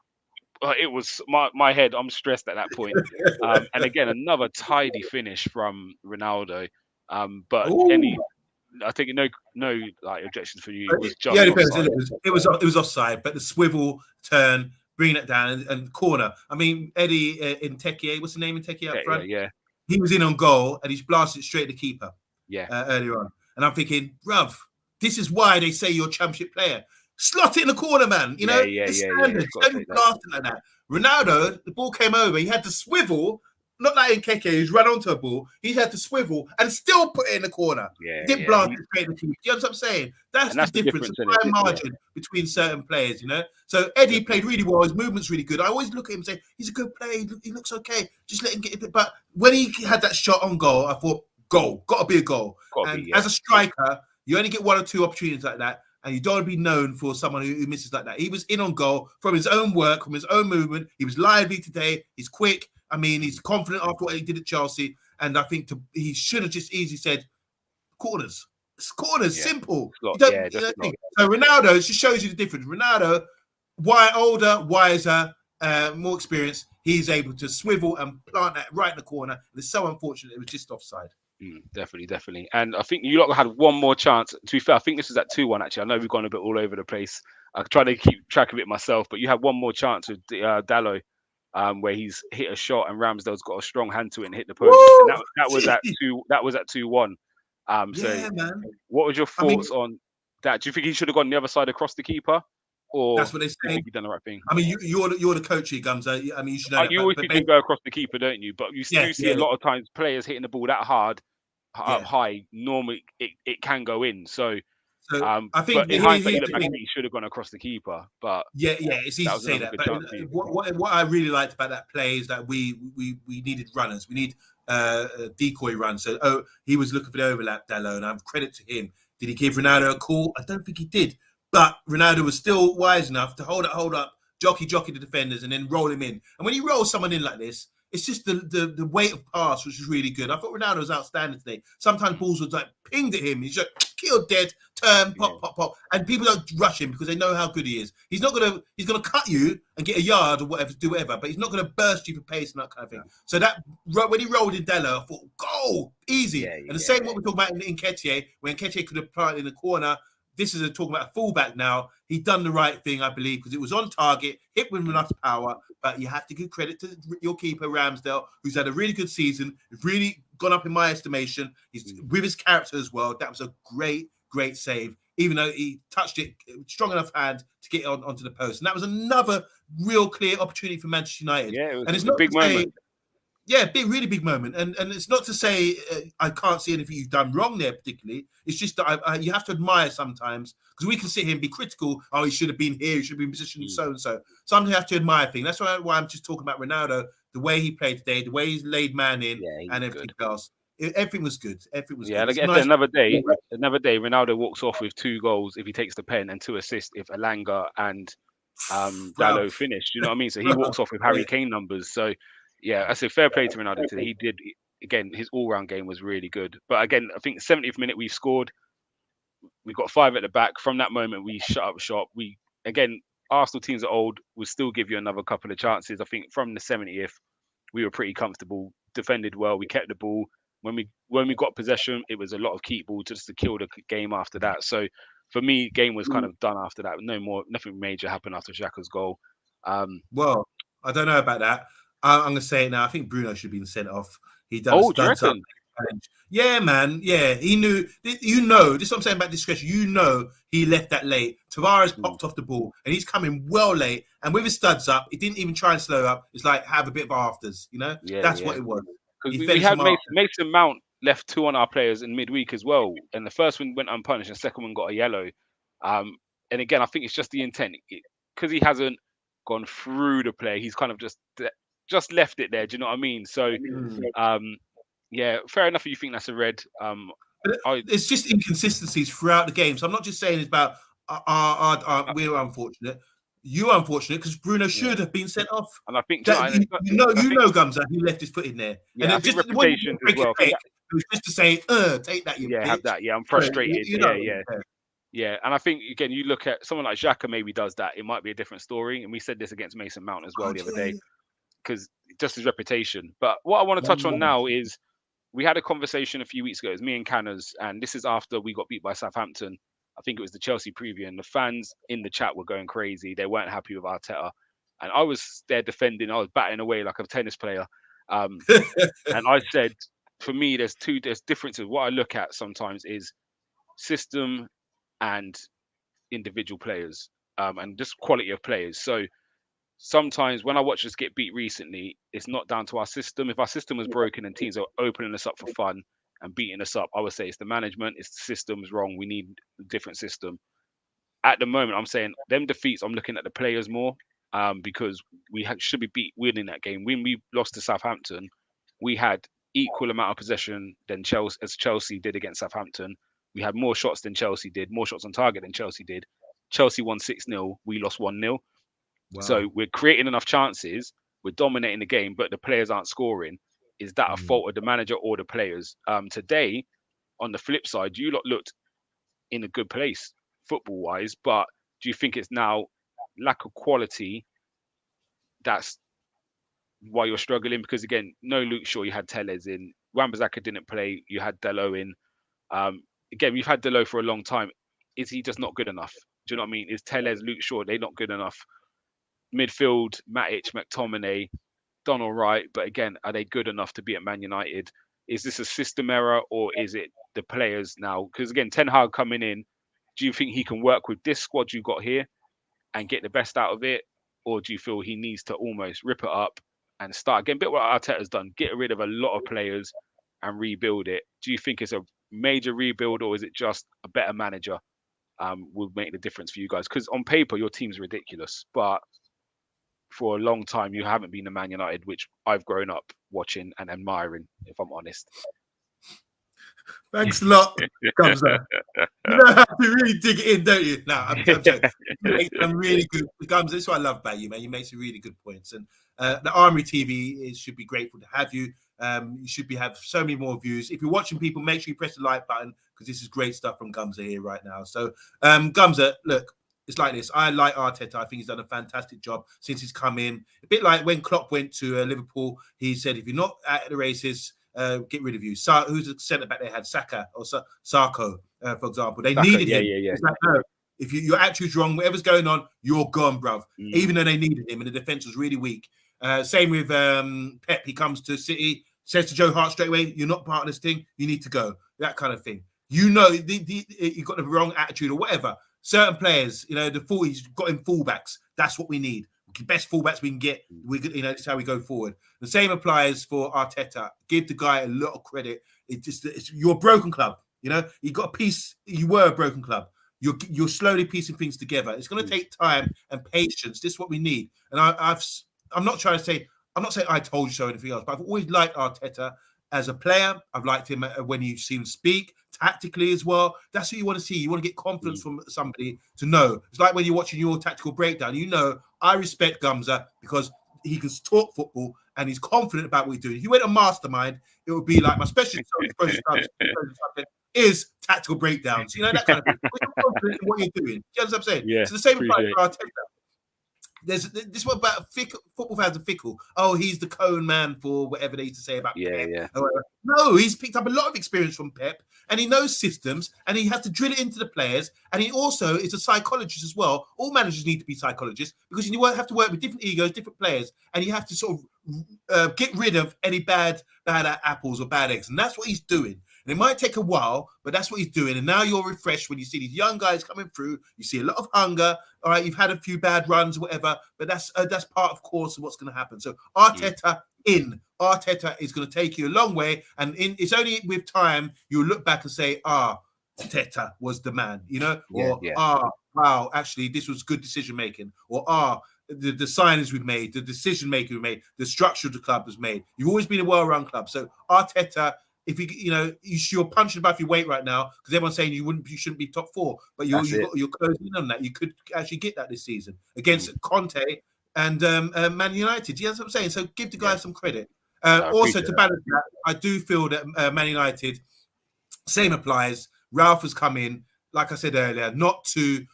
It was my head. I'm stressed at that point. And again, another tidy finish from Ronaldo. But I think no like objections for you. It was just it was offside, but the swivel turn, bringing it down and corner. I mean, Eddie Nketiah, what's the name? Nketiah up front. Yeah. He was in on goal and he's blasted straight at the keeper. Earlier on, and I'm thinking, bruv, this is why they say you're a championship player. Slot it in the corner, man. You know, it's standard. Don't be blasting like that. Ronaldo, the ball came over. He had to swivel. Not like Nketiah, who's run onto a ball. He had to swivel and still put it in the corner. He didn't blast it straight in the keeper. You know what I'm saying? That's the difference. The fine margin between certain players, you know? So Eddie played really well. His movement's really good. I always look at him and say, he's a good player. He looks okay. Just let him get it. But when he had that shot on goal, I thought, goal. Got to be a goal. As a striker, you only get one or two opportunities like that. And you don't want to be known for someone who misses like that. He was in on goal from his own work, from his own movement. He was lively today. He's quick. I mean, he's confident after what he did at Chelsea. And I think he should have just easily said, corners. It's corners, simple. So Ronaldo, it just shows you the difference. Ronaldo, older, wiser, more experienced. He's able to swivel and plant that right in the corner. And it's so unfortunate it was just offside. Definitely. And I think you lot had one more chance. To be fair, I think this was at 2-1, actually. I know we've gone a bit all over the place. I try to keep track of it myself, but you had one more chance with Dalot, where he's hit a shot and Ramsdale's got a strong hand to it and hit the post. And that was at 2-1. Man. What was your thoughts on that? Do you think he should have gone the other side across the keeper? Or that's what they say. You've done the right thing. I mean, you're the coach here, Gumsa. I mean, you should know. You always think you go across the keeper, don't you? But you do see a lot of times players hitting the ball that hard, up high. Normally, it can go in. So I think but in hindsight, you look back, he should have gone across the keeper. But it's easy to say that. But what I really liked about that play is that we needed runners. We need decoy runs. So he was looking for the overlap, Dalot, and I'm credit to him. Did he give Ronaldo a call? I don't think he did. But Ronaldo was still wise enough to hold up, jockey the defenders, and then roll him in. And when you roll someone in like this, It's just the weight of pass, which is really good. I thought Ronaldo was outstanding today. Sometimes balls would like pinged at him. He's just killed dead, turn, pop, pop, pop, and people don't rush him because they know how good he is. He's gonna cut you and get a yard or whatever, do whatever, but he's not gonna burst you for pace and that kind of thing. So that when he rolled in Della, I thought goal easy. And the same what we're talking about in Nketiah, when Nketiah could have planted in the corner. This is talking about a fullback now. He done the right thing, I believe, because it was on target, hit with enough power. But you have to give credit to your keeper, Ramsdale, who's had a really good season, really gone up in my estimation. He's with his character as well. That was a great, great save, even though he touched it strong enough hand to get it onto the post. And that was another real clear opportunity for Manchester United. Yeah, it was and it's a not big moment. Yeah, really big moment. And it's not to say I can't see anything you've done wrong there particularly. It's just that you have to admire sometimes, because we can sit here and be critical. Oh, he should have been here. He should have been positioned so-and-so. Sometimes you have to admire things. That's why I'm just talking about Ronaldo, the way he played today, the way he's laid man in and everything else. Everything was good. Everything was good. Like I said, another day, Ronaldo walks off with 2 goals if he takes the pen and 2 assists if Alanga and Dalot finish. You know what I mean? So he walks off with Harry Kane numbers. So yeah, I say fair play to Ronaldo today. He did, again, his all-round game was really good. But again, I think 70th minute we scored. We got 5 at the back. From that moment, we shut up shop. Again, Arsenal teams are old. We'll still give you another couple of chances. I think from the 70th, we were pretty comfortable, defended well. We kept the ball. When we got possession, it was a lot of keep ball just to kill the game after that. So for me, game was kind of done after that. Nothing major happened after Xhaka's goal. Well, I don't know about that. I'm going to say it now. I think Bruno should have been sent off. He done studs up. Yeah, man. Yeah, he knew. This is what I'm saying about discretion. He left that late. Tavares popped off the ball, and he's coming well late. And with his studs up, he didn't even try and slow up. It's like have a bit of afters, That's what it was. Because we had Mason Mount left 2 on our players in midweek as well, and the first one went unpunished, and the second one got a yellow. And again, I think it's just the intent, because he hasn't gone through the play. He's kind of just left it there. Do you know what I mean? So, yeah, fair enough if you think that's a red. It's just inconsistencies throughout the game. So I'm not just saying it's about we're unfortunate. You're unfortunate because Bruno should have been sent off. And I think Gumsa, he left his foot in there. Yeah, and just reputation as well. It was just to say, take that. You have that. Yeah, I'm frustrated. Yeah, and I think again, you look at someone like Xhaka maybe does that. It might be a different story. And we said this against Mason Mount as well the other day, because just his reputation. But what I want to touch on now is we had a conversation a few weeks ago. It was me and Canners, and this is after we got beat by Southampton. I think it was the Chelsea preview, and the fans in the chat were going crazy. They weren't happy with Arteta, and I was there defending. I was batting away like a tennis player, and I said, for me, there's differences. What I look at sometimes is system and individual players, and just quality of players. So sometimes when I watch us get beat recently, it's not down to our system. If our system was broken and teams are opening us up for fun and beating us up, I would say it's the management, it's the system's wrong. We need a different system. At the moment, I'm saying them defeats, I'm looking at the players more, because we should be winning that game. When we lost to Southampton, we had equal amount of possession than Chelsea did against Southampton. We had more shots than Chelsea did, more shots on target than Chelsea did. Chelsea won 6-0, we lost 1-0. Wow. So we're creating enough chances, we're dominating the game, but the players aren't scoring. Is that a fault of the manager or the players? Today, on the flip side, you lot looked in a good place football-wise, but do you think it's now lack of quality that's why you're struggling? Because again, no Luke Shaw, you had Telles in. Wan-Bissaka didn't play, you had Dalot in. Again, we've had Dalot for a long time. Is he just not good enough? Do you know what I mean? Is Telles, Luke Shaw, they're not good enough? Midfield, Matic, McTominay, done all right, but again, are they good enough to be at Man United? Is this a system error or is it the players now? Because again, Ten Hag coming in, do you think he can work with this squad you got here and get the best out of it? Or do you feel he needs to almost rip it up and start again? A bit what Arteta's done, get rid of a lot of players and rebuild it. Do you think it's a major rebuild or is it just a better manager will make the difference for you guys? Because on paper, your team's ridiculous, but for a long time, you haven't been a Man United, which I've grown up watching and admiring, if I'm honest. Thanks a lot, Gumsa. You know how to really dig it in, don't you? No, I'm joking. You make some really good Gums. That's what I love about you, man. You make some really good points, and the Armory TV should be grateful to have you. You should have so many more views. If you're watching, people, make sure you press the like button because this is great stuff from Gumsa here right now. So, Gumsa, look, it's like this. I like Arteta. I think he's done a fantastic job since he's come in. A bit like when Klopp went to Liverpool, he said, if you're not at the races, get rid of you. Who's the centre back they had? Saka or Sarko, for example. They needed him. Yeah. It's like, no, if your attitude's wrong, whatever's going on, you're gone, bruv. Even though they needed him and the defence was really weak. Same with Pep. He comes to City, says to Joe Hart straight away, you're not part of this thing. You need to go. That kind of thing. You know, you got the wrong attitude or whatever. Certain players, you know, he's got him fullbacks. That's what we need. Best fullbacks we can get. That's how we go forward. The same applies for Arteta. Give the guy a lot of credit. You're a broken club. You know, you got a piece. You were a broken club. You're slowly piecing things together. It's going to take time and patience. This is what we need. And I'm not trying to say. I'm not saying I told you so or anything else. But I've always liked Arteta as a player. I've liked him when you see him speak tactically as well. That's what you want to see. You want to get confidence from somebody to know. It's like when you're watching your tactical breakdown. You know, I respect Gumsa because he can talk football and he's confident about what he's doing. If you went a mastermind, it would be like my special subject is tactical breakdowns. You know, that kind of thing. But you're confident in what you're doing. You understand what I'm saying? Yeah, so the same applies for Arteta. This is what about football fans are fickle. Oh, he's the cone man for whatever they used to say about Pep. Yeah. No, he's picked up a lot of experience from Pep, and he knows systems, and he has to drill it into the players. And he also is a psychologist as well. All managers need to be psychologists because you have to work with different egos, different players, and you have to sort of get rid of any bad apples or bad eggs. And that's what he's doing. And it might take a while, but that's what he's doing. And now you're refreshed when you see these young guys coming through. You see a lot of hunger. All right, you've had a few bad runs, whatever, but that's part of course of what's going to happen. So Arteta is going to take you a long way, and it's only with time you'll look back and say, Arteta was the man, you know, wow, actually this was good decision making, or the signings we've made, the decision making we made, the structure of the club was made. You've always been a well-run club, so Arteta. If you're punching above your weight right now because everyone's saying you shouldn't be top 4, but you're closing in on that. You could actually get that this season against Conte and Man United. You know what I'm saying? So give the guys some credit. Also, to balance that, I do feel that Man United, same applies. Ralph has come in, like I said earlier, not to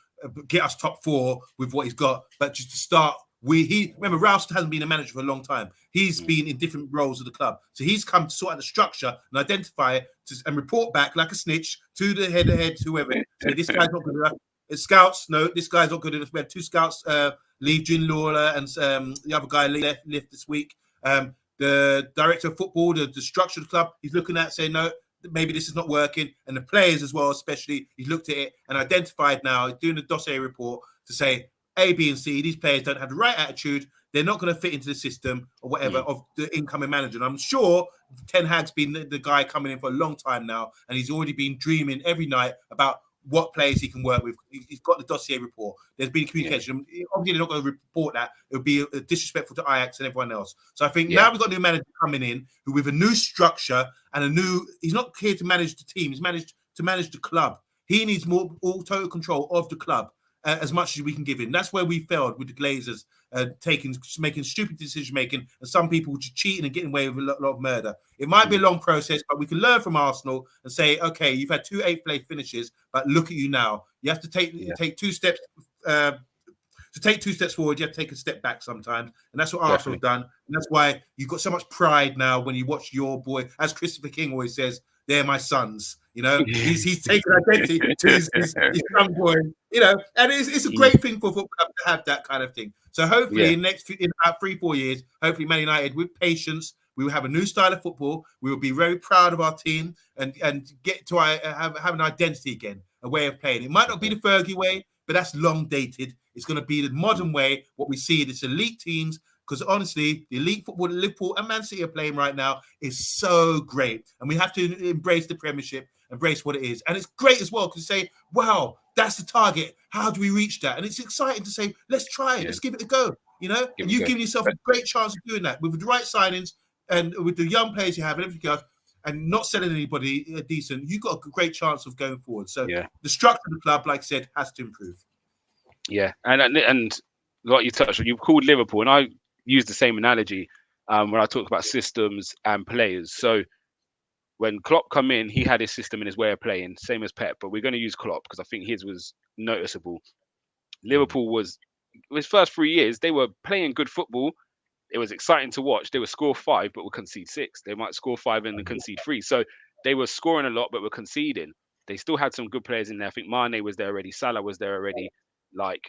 get us top 4 with what he's got, but just to start. Remember, Ralph hasn't been a manager for a long time. He's been in different roles of the club. So he's come to sort out the structure and identify and report back like a snitch to the head, whoever. So this guy's not good enough. Scouts, no, this guy's not good enough. We had 2 scouts leave, Jin Lawler and the other guy left this week. The director of football, the structure of the club, he's looking at saying, no, maybe this is not working. And the players as well, especially, he's looked at it and identified now, doing the dossier report to say, A, B, and C, these players don't have the right attitude. They're not going to fit into the system or whatever of the incoming manager. And I'm sure Ten Hag's been the guy coming in for a long time now, and he's already been dreaming every night about what players he can work with. He's got the dossier report. There's been communication. Obviously, they're not going to report that. It would be disrespectful to Ajax and everyone else. So I think now we've got a new manager coming in who with a new structure and he's not here to manage the team. He's to manage the club. He needs all total control of the club. As much as we can give him. That's where we failed with the Glazers, making stupid decision making, and some people just cheating and getting away with a lot of murder. It might be a long process, but we can learn from Arsenal and say, okay, you've had 2 8th-place finishes, but look at you now. You have to take 2 steps. To take 2 steps forward, you have to take a step back sometimes, and that's what Arsenal have done. And that's why you've got so much pride now when you watch your boy, as Christopher King always says, they're my sons. You know, he's taken identity to his young boy. You know, and it's a great thing for football club to have that kind of thing. So hopefully, in about 3-4 years, hopefully Man United with patience, we will have a new style of football. We will be very proud of our team and get to have an identity again, a way of playing. It might not be the Fergie way, but that's long dated. It's going to be the modern way. What we see in this elite teams. Because honestly, the elite football that Liverpool and Man City are playing right now is so great. And we have to embrace the Premiership, embrace what it is. And it's great as well because you say, wow, that's the target. How do we reach that? And it's exciting to say, let's try it. Let's give it a go. You know, you've given yourself a great chance of doing that with the right signings and with the young players you have and everything else. and not selling anybody decent, you've got a great chance of going forward. So Yeah, the structure of the club, like I said, has to improve. yeah, and what you touched on, you called Liverpool, and I use the same analogy when I talk about systems and players. So when Klopp come in, he had his system and his way of playing, same as Pep. But we're going to use Klopp because I think his was noticeable. Liverpool was his first 3 years, they were playing good football. It was exciting to watch. They would score five, but would concede six. They might score five and then concede three. So they were scoring a lot, but were conceding. They still had some good players in there. I think Mane was there already. Salah was there already. Like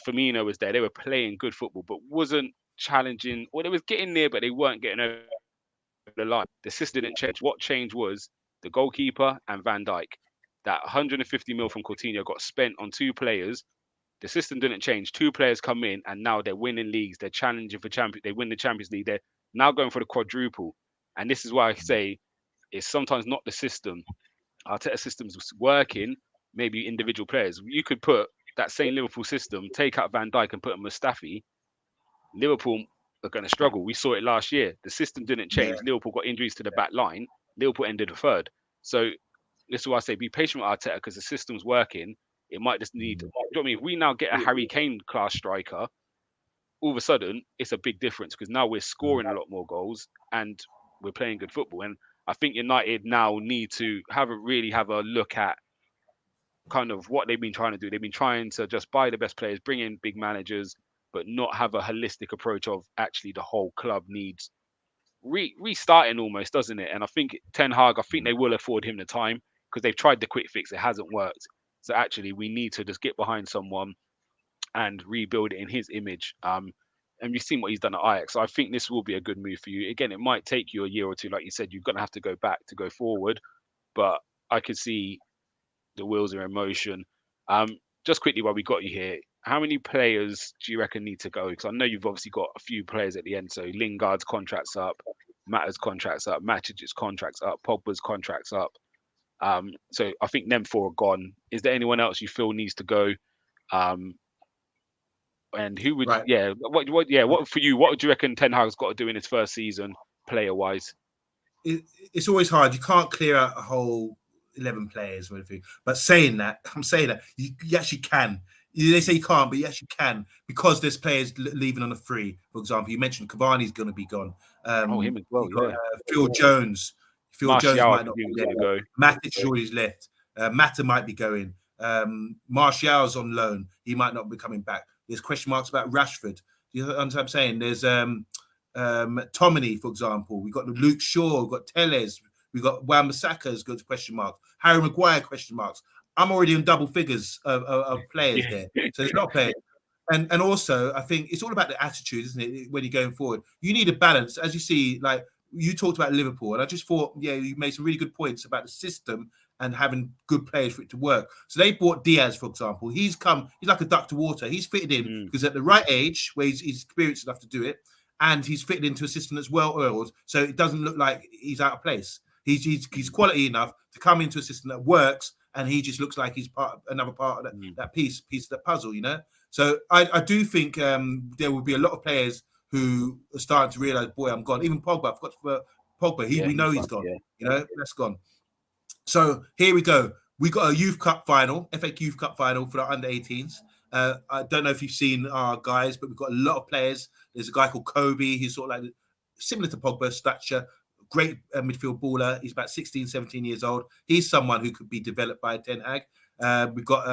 Firmino was there. They were playing good football, but wasn't challenging. Or they was getting there, but they weren't getting over the line. The system didn't change. What changed was the goalkeeper and Van Dijk. That 150 mil from Coutinho got spent on two players. The system didn't change. Two players come in and now they're winning leagues. They're challenging for champion. They win the Champions League. They're now going for the quadruple. And this is why I say it's sometimes not the system. Arteta system's working. Maybe individual players. You could put that same Liverpool system, take out Van Dijk and put in Mustafi. Liverpool are going to struggle. We saw it last year. The system didn't Yeah, change. Liverpool got injuries to the back line. Liverpool ended third. So this is why I say be patient with Arteta because the system's working. It might just need. Do you know what I mean? If we now get a Harry Kane class striker, all of a sudden it's a big difference because now we're scoring a lot more goals and we're playing good football. And I think United now need to really have a look at kind of what they've been trying to do. They've been trying to just buy the best players, bring in big managers, but not have a holistic approach of actually the whole club needs restarting almost, doesn't it? And I think Ten Hag, I think they will afford him the time because they've tried the quick fix, it hasn't worked. So actually, we need to just get behind someone and rebuild it in his image. And you've seen what he's done at Ajax. So I think this will be a good move for you. Again, it might take you a year or two, like you said. You're going to have to go back to go forward, but I could see the wheels are in motion. Um, just quickly while we got you here, how many players do you reckon need to go? Because I know you've obviously got a few players at the end. So Lingard's contract's up, Matta's contract's up, Matic's contract's up, Pogba's contract's up. So I think them four are gone. Is there anyone else you feel needs to go? Um, and who would, right. what for you? What would you reckon Ten Hag's got to do in his first season, player wise? It's always hard. You can't clear out a whole 11 players or anything. But saying that, I'm saying that you actually can. They say you can't, but you actually can because there's players leaving on a free. For example, you mentioned Cavani's going to be gone. Oh, him as well, yeah. Phil Jones. Phil Jones Martial, might not be going to go. Matic already left. Mata might be going. Martial's on loan. He might not be coming back. There's question marks about Rashford. You understand what I'm saying? There's Tomini, for example. We've got Luke Shaw, we've got Telles, we've got Wan-Bissaka's got question marks. Harry Maguire question marks. I'm already in double figures of players there. So there's not players. And also, I think it's all about the attitude, isn't it? When you're going forward, you need a balance. As you see, like you talked about Liverpool, and I just thought, yeah, you made some really good points about the system and having good players for it to work. So they bought Diaz, for example. He's like a duck to water. He's fitted in because at the right age, where he's experienced enough to do it, and he's fitted into a system that's well oiled, so it doesn't look like he's out of place. He's quality enough to come into a system that works, and he just looks like he's another part of that piece of the puzzle, you know. So I do think there will be a lot of players who are starting to realise, boy, I'm gone. Even Pogba, I forgot for Pogba. We know he's gone. Yeah. You know, that's gone. So here we go. We got a Youth Cup final, FA Youth Cup final for the under-18s. I don't know if you've seen our guys, but we've got a lot of players. There's a guy called Kobe. He's sort of like similar to Pogba stature, great midfield baller. He's about 16, 17 years old. He's someone who could be developed by Ten Hag. We've got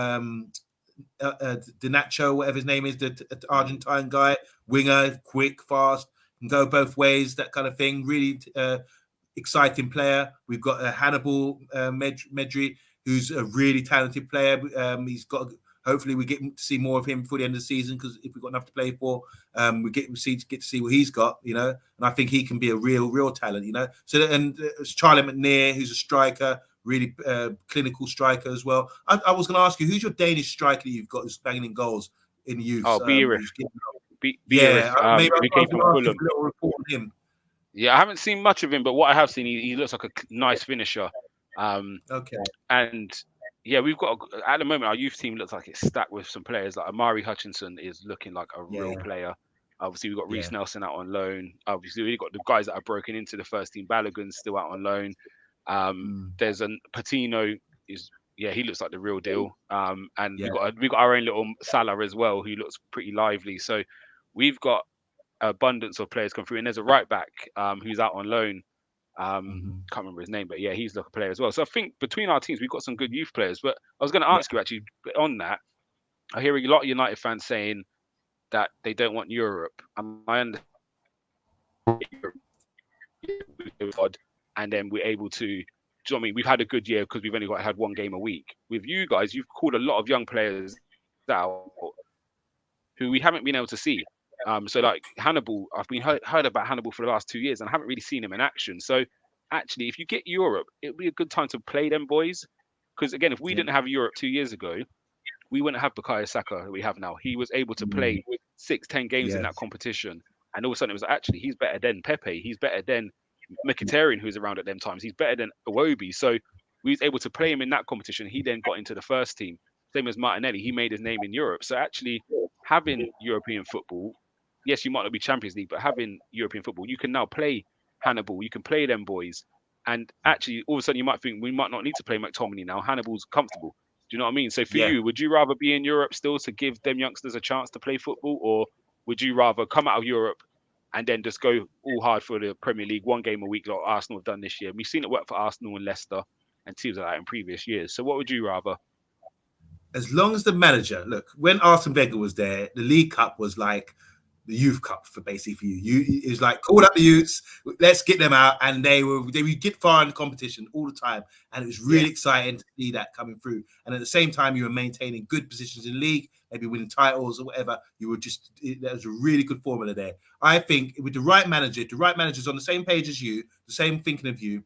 Dinacho, whatever his name is, the Argentine guy, winger, quick, fast, can go both ways, that kind of thing. Really exciting player. We've got Hannibal Medri, who's a really talented player. He's got. Hopefully, we get to see more of him before the end of the season because if we've got enough to play for, we get to see what he's got, you know. And I think he can be a real talent, you know. So and Charlie McNair, who's a striker, really clinical striker as well. I was going to ask you, who's your Danish striker that you've got who's banging in goals in the youth? Oh, Bierif. Yeah, maybe he came from Fulham. A little report on him. Yeah, I haven't seen much of him, but what I have seen, he looks like a nice finisher. Okay. And yeah, we've got at the moment our youth team looks like it's stacked with some players. Like Amari Hutchinson is looking like a real player. Obviously, we've got Reece Nelson out on loan. Obviously, we've got the guys that are broken into the first team. Balogun's still out on loan. There's a Patino is he looks like the real deal. And Yeah. we got our own little Salah as well, who looks pretty lively. So we've got abundance of players come through, and there's a right back who's out on loan. Can't remember his name, but yeah, he's like a player as well. So I think between our teams, we've got some good youth players. But I was going to Yeah. ask you actually on that. I hear a lot of United fans saying that they don't want Europe, and I understand and then we're able to. Do you know what I mean? We've had a good year because we've only had one game a week. With you guys, you've called a lot of young players out who we haven't been able to see. So like Hannibal, I've been heard about Hannibal for the last 2 years, and I haven't really seen him in action. So actually, if you get Europe, it'll be a good time to play them boys. Because again, if we Yeah. didn't have Europe 2 years ago, we wouldn't have Bukayo Saka that we have now. He was able to Mm, play 6, 10 games in yeah. that competition, and all of a sudden it was actually he's better than Pepe. He's better than Mkhitaryan, who's around at them times. He's better than Iwobi. So we was able to play him in that competition. He then got into the first team. Same as Martinelli. He made his name in Europe. So actually having European football, yes, you might not be Champions League, but having European football, you can now play Hannibal. You can play them boys. And actually, all of a sudden, you might think we might not need to play McTominay now. Hannibal's comfortable. Do you know what I mean? So for Yeah. you, would you rather be in Europe still to give them youngsters a chance to play football, or would you rather come out of Europe and then just go all hard for the Premier League, one game a week like Arsenal have done this year? We've seen it work for Arsenal and Leicester and teams like that in previous years. So what would you rather? As long as the manager, look, when Arsene Wenger was there, the League Cup was like the youth cup for basically for you. It was like call up the youths, let's get them out, and they would get far in the competition all the time, and it was Yeah, really exciting to see that coming through. And at the same time, you were maintaining good positions in the league, maybe winning titles or whatever. You were just that was a really good formula there. I think with the right manager, if the right manager's on the same page as you, the same thinking of you,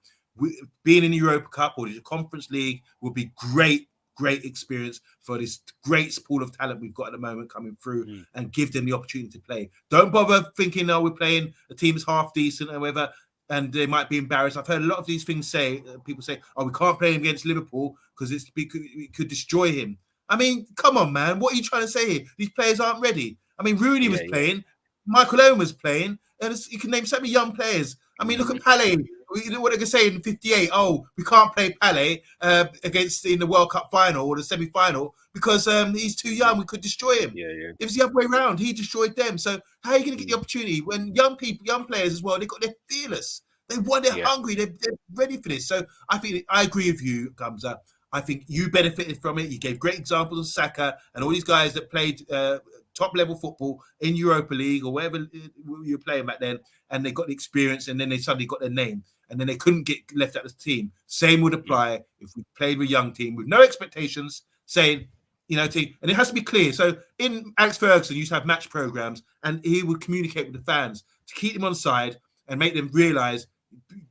being in the Europa Cup or the Conference League would be great experience for this great pool of talent we've got at the moment coming through and give them the opportunity to play. Don't bother thinking, oh, we're playing a team that's half decent or whatever, and they might be embarrassed. I've heard a lot of these things people say, oh, we can't play him against Liverpool because it could destroy him. I mean, come on, man. What are you trying to say here? These players aren't ready. I mean, Rooney was playing. Michael Owen was playing. And you can name so many young players. I mean, look at Pele. What they can say in '58? Oh, we can't play Pele against in the World Cup final or the semi-final because he's too young. We could destroy him. yeah. It was the other way around. He destroyed them. So how are you going to get the opportunity when young players as well? They're fearless. They're hungry. They're ready for this. So I agree with you, Gumsa. I think you benefited from it. You gave great examples of Saka and all these guys that played top level football in Europa League or wherever you were playing back then, and they got the experience, and then they suddenly got their name, and then they couldn't get left out of the team. Same would apply if we played with a young team with no expectations, saying, and it has to be clear. So in Alex Ferguson used to have match programs, and he would communicate with the fans to keep them on side and make them realise,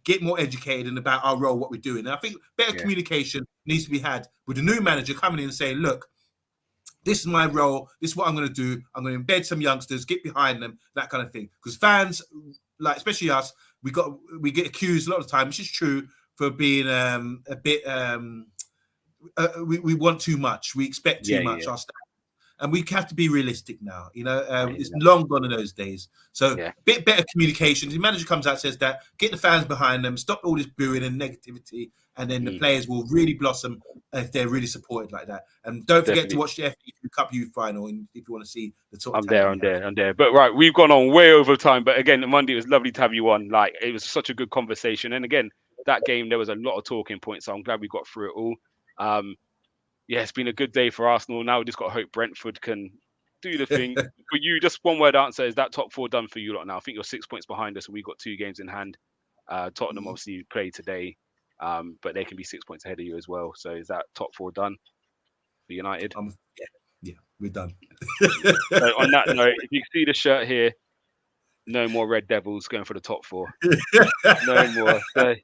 get more educated and about our role, what we're doing. And I think better communication needs to be had with the new manager coming in and saying, look, this is my role. This is what I'm going to do. I'm going to embed some youngsters, get behind them, that kind of thing. Because fans, like especially us, we get accused a lot of the time, which is true, for being a bit. We want too much. We expect too much. Our staff. And we have to be realistic now. It's long gone in those days. So bit better communication. The manager comes out and says that, get the fans behind them, stop all this booing and negativity, and then the players will really blossom if they're really supported like that. And don't forget to watch the FA Cup Youth Final if you want to see the sort of I'm there. But right, we've gone on way over time. But again, Monday, it was lovely to have you on. Like, it was such a good conversation. And again, that game, there was a lot of talking points. So I'm glad we got through it all. It's been a good day for Arsenal. Now we just got to hope Brentford can do the thing. For you, just one word answer, is that top four done for you lot now? I think you're 6 points behind us, and we've got 2 games in hand. Tottenham obviously played today, but they can be 6 points ahead of you as well. So is that top four done for United? Yeah, we're done. So on that note, if you see the shirt here, no more Red Devils going for the top 4. No more. So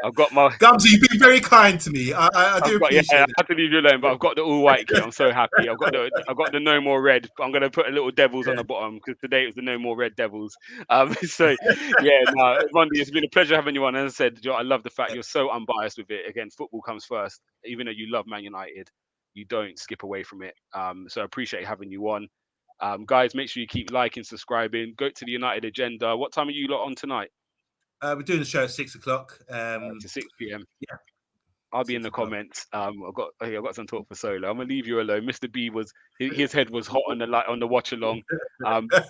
I've got my Gumsy, you've been very kind to me. I do appreciate it. I had to leave you alone, but I've got the all white kit. I'm so happy. I've got the no more red. I'm gonna put a little Devils on the bottom because today it was the no more Red Devils. Monday, it's been a pleasure having you on. As I said, I love the fact you're so unbiased with it. Again, football comes first. Even though you love Man United, you don't skip away from it. So I appreciate having you on. Guys, make sure you keep liking, subscribing. Go to the United Agenda. What time are you lot on tonight? We're doing the show at 6 o'clock. To 6 p.m. Yeah, I'll be in 6 the o'clock. comments. I've got some talk for Solo. I'm gonna leave you alone. Mr. B was his head was hot on the watch along.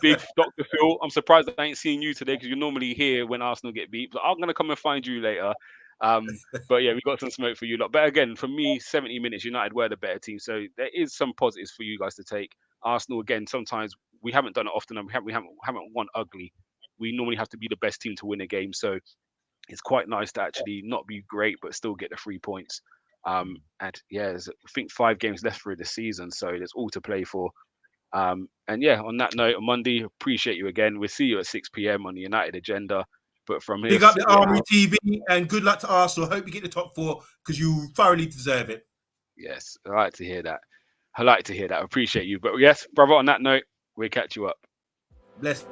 Big Dr. Phil. I'm surprised I ain't seen you today because you're normally here when Arsenal get beat. But I'm gonna come and find you later. But yeah, we got some smoke for you lot. But again, for me, 70 minutes, United were the better team. So there is some positives for you guys to take. Arsenal again, sometimes we haven't done it often, and we haven't won ugly. We normally have to be the best team to win a game. So it's quite nice to actually not be great but still get the 3 points. And yeah, there's, I think 5 games left for the season, so there's all to play for. And yeah, on that note, on Monday, appreciate you again. We'll see you at 6 p.m. on the United Agenda. But from here, Big up the we're Army out. TV and good luck to Arsenal. Hope you get the top 4 because you thoroughly deserve it. Yes, I like to hear that. I like to hear that. I appreciate you. But yes, brother, on that note, we'll catch you up. Bless.